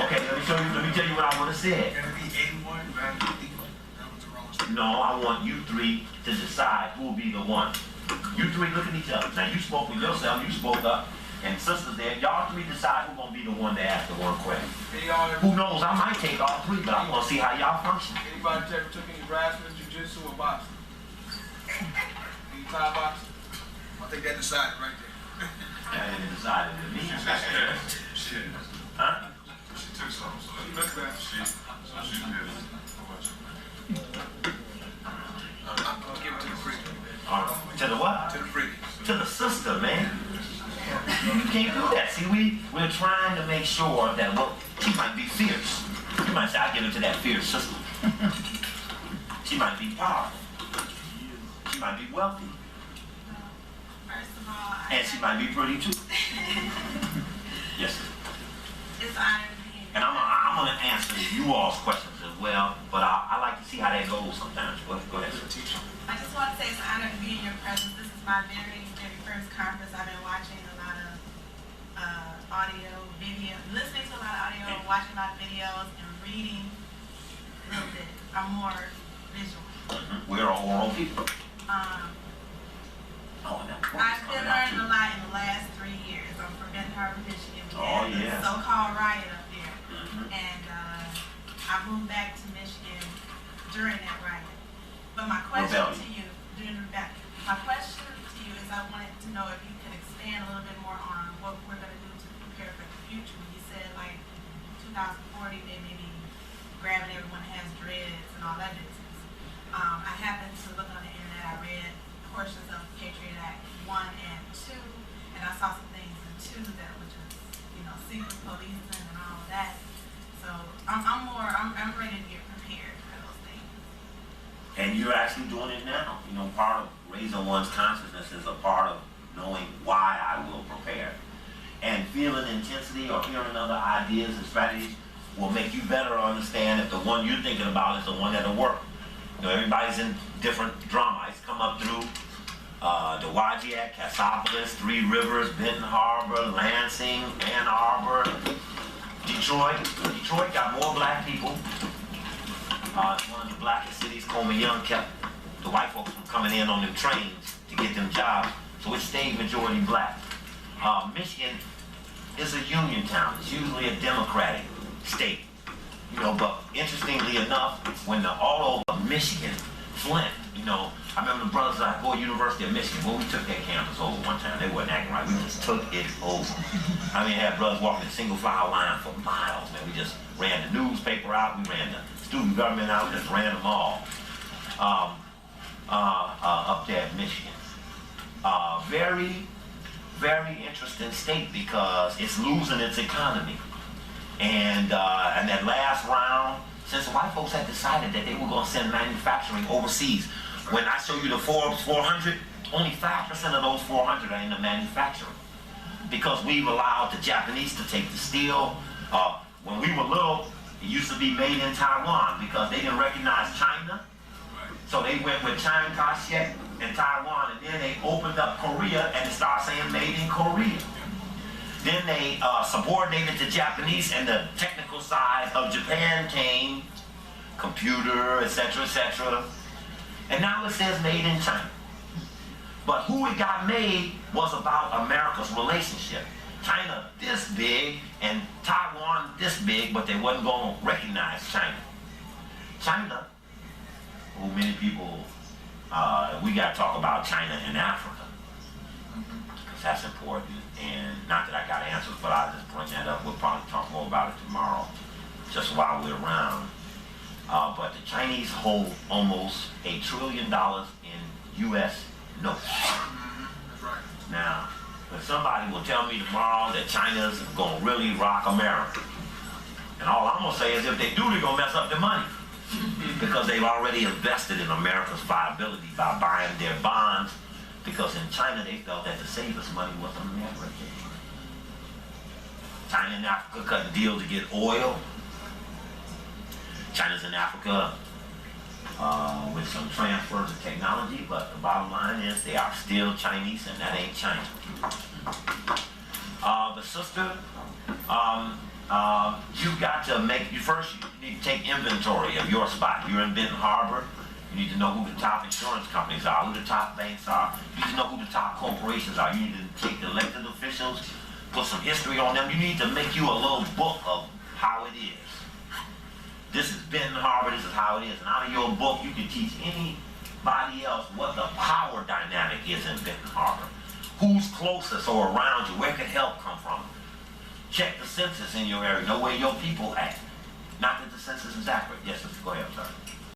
[SPEAKER 1] Okay, let me tell you what I want to say. No, I want you 3 to decide who will be the one. You 3 look at each other. Now you spoke for yourself, you spoke up, and sisters there, y'all 3 decide who's gonna be the one to ask the one question. Who knows, I might take all 3, but I want to see how y'all function.
[SPEAKER 12] Anybody ever took any grassroots jiu-jitsu or boxing? Any Thai boxing? I think that decided right there.
[SPEAKER 1] That ain't decided to me.
[SPEAKER 3] Shit.
[SPEAKER 1] Huh?
[SPEAKER 3] She took some, so let's look at she did it.
[SPEAKER 12] I'm gonna give it to the freak.
[SPEAKER 1] To the what?
[SPEAKER 12] To the freak.
[SPEAKER 1] To the sister, man. You can't do that. See, we're trying to make sure that, well, she might be fierce. You might say, I give it to that fierce sister. She might be powerful. She might be wealthy.
[SPEAKER 13] First of all,
[SPEAKER 1] And she might be pretty too. Yes, sir.
[SPEAKER 13] it's an honor to be here.
[SPEAKER 1] And I'm gonna answer you all's questions as well, but I like to see how that goes sometimes. Go ahead, sir.
[SPEAKER 13] I just want to say it's an honor to be in your presence. This is my very first conference. I've been watching a lot of audio, video, listening to a lot of audio, watching a lot of videos, and reading a little bit. I'm more visual.
[SPEAKER 1] We're all oral people.
[SPEAKER 13] I've been learning a lot in the last 3 years. I'm from Benton Harbor, Michigan. We had
[SPEAKER 1] yeah.
[SPEAKER 13] the so-called riot up there. And I moved back to Michigan during that riot. But my question to you, during the rebellion, my question to you is I wanted to know if you could expand a little bit more on what we're going to do to prepare for the future. When you said like 2040, they may be grabbing everyone that has dreads and all that business. I happened to look on the internet. I read portions of Patriot Act 1 and 2, and I saw some things in 2 that were just, secret policing and all of that. So I'm ready to get prepared for those things.
[SPEAKER 1] And you're actually doing it now. Part of raising one's consciousness is a part of knowing why I will prepare. And feeling intensity or hearing other ideas and strategies will make you better understand if the one you're thinking about is the one that'll work. Everybody's in different drama. It's come up through the Wajiat, Cassopolis, 3 Rivers, Benton Harbor, Lansing, Ann Arbor, Detroit. Detroit got more black people. It's one of the blackest cities. Coleman Young kept the white folks from coming in on them trains to get them jobs, so it stayed majority black. Michigan is a union town. It's usually a Democratic state. But interestingly enough, when all over Michigan, Flint, I remember the brothers at Gore University of Michigan, we took that campus over one time. They wasn't acting right. We just took it over. Had brothers walking in single file line for miles, man. We just ran the newspaper out. We ran the student government out. Just ran them all up there in Michigan. Very, very interesting state because it's losing its economy. And that last round, since the white folks had decided that they were going to send manufacturing overseas, when I show you the Forbes 400, only 5% of those 400 are in the manufacturing. Because we've allowed the Japanese to take the steel. When we were little, it used to be made in Taiwan because they didn't recognize China. So they went with Chiang Kai-shek and Taiwan, and then they opened up Korea and it started saying made in Korea. Then they subordinated the Japanese, and the technical side of Japan came, computer, etc., etc. And now it says made in China. But who it got made was about America's relationship. China this big and Taiwan this big, but they wasn't going to recognize China. China, who many people, we got to talk about China and Africa, because that's important. And not that I got answers, but I'll just bring that up. We'll probably talk more about it tomorrow, just while we're around. But the Chinese hold almost $1 trillion in U.S. notes.
[SPEAKER 12] That's right.
[SPEAKER 1] Now, if somebody will tell me tomorrow that China's going to really rock America, and all I'm going to say is if they do, they're going to mess up their money. Because they've already invested in America's viability by buying their bonds, because in China they felt that to save us money was America. China and Africa cut a deal to get oil. China's in Africa with some transfers of technology, but the bottom line is they are still Chinese, and that ain't China. But sister, you got to make, you need to take inventory of your spot. You're in Benton Harbor. You need to know who the top insurance companies are, who the top banks are. You need to know who the top corporations are. You need to take the elected officials, put some history on them. You need to make you a little book of how it is. This is Benton Harbor, this is how it is. And out of your book, you can teach anybody else what the power dynamic is in Benton Harbor. Who's closest or around you? Where can help come from? Check the census in your area. Know where your people at. Not that the census is accurate. Yes, go ahead, sir.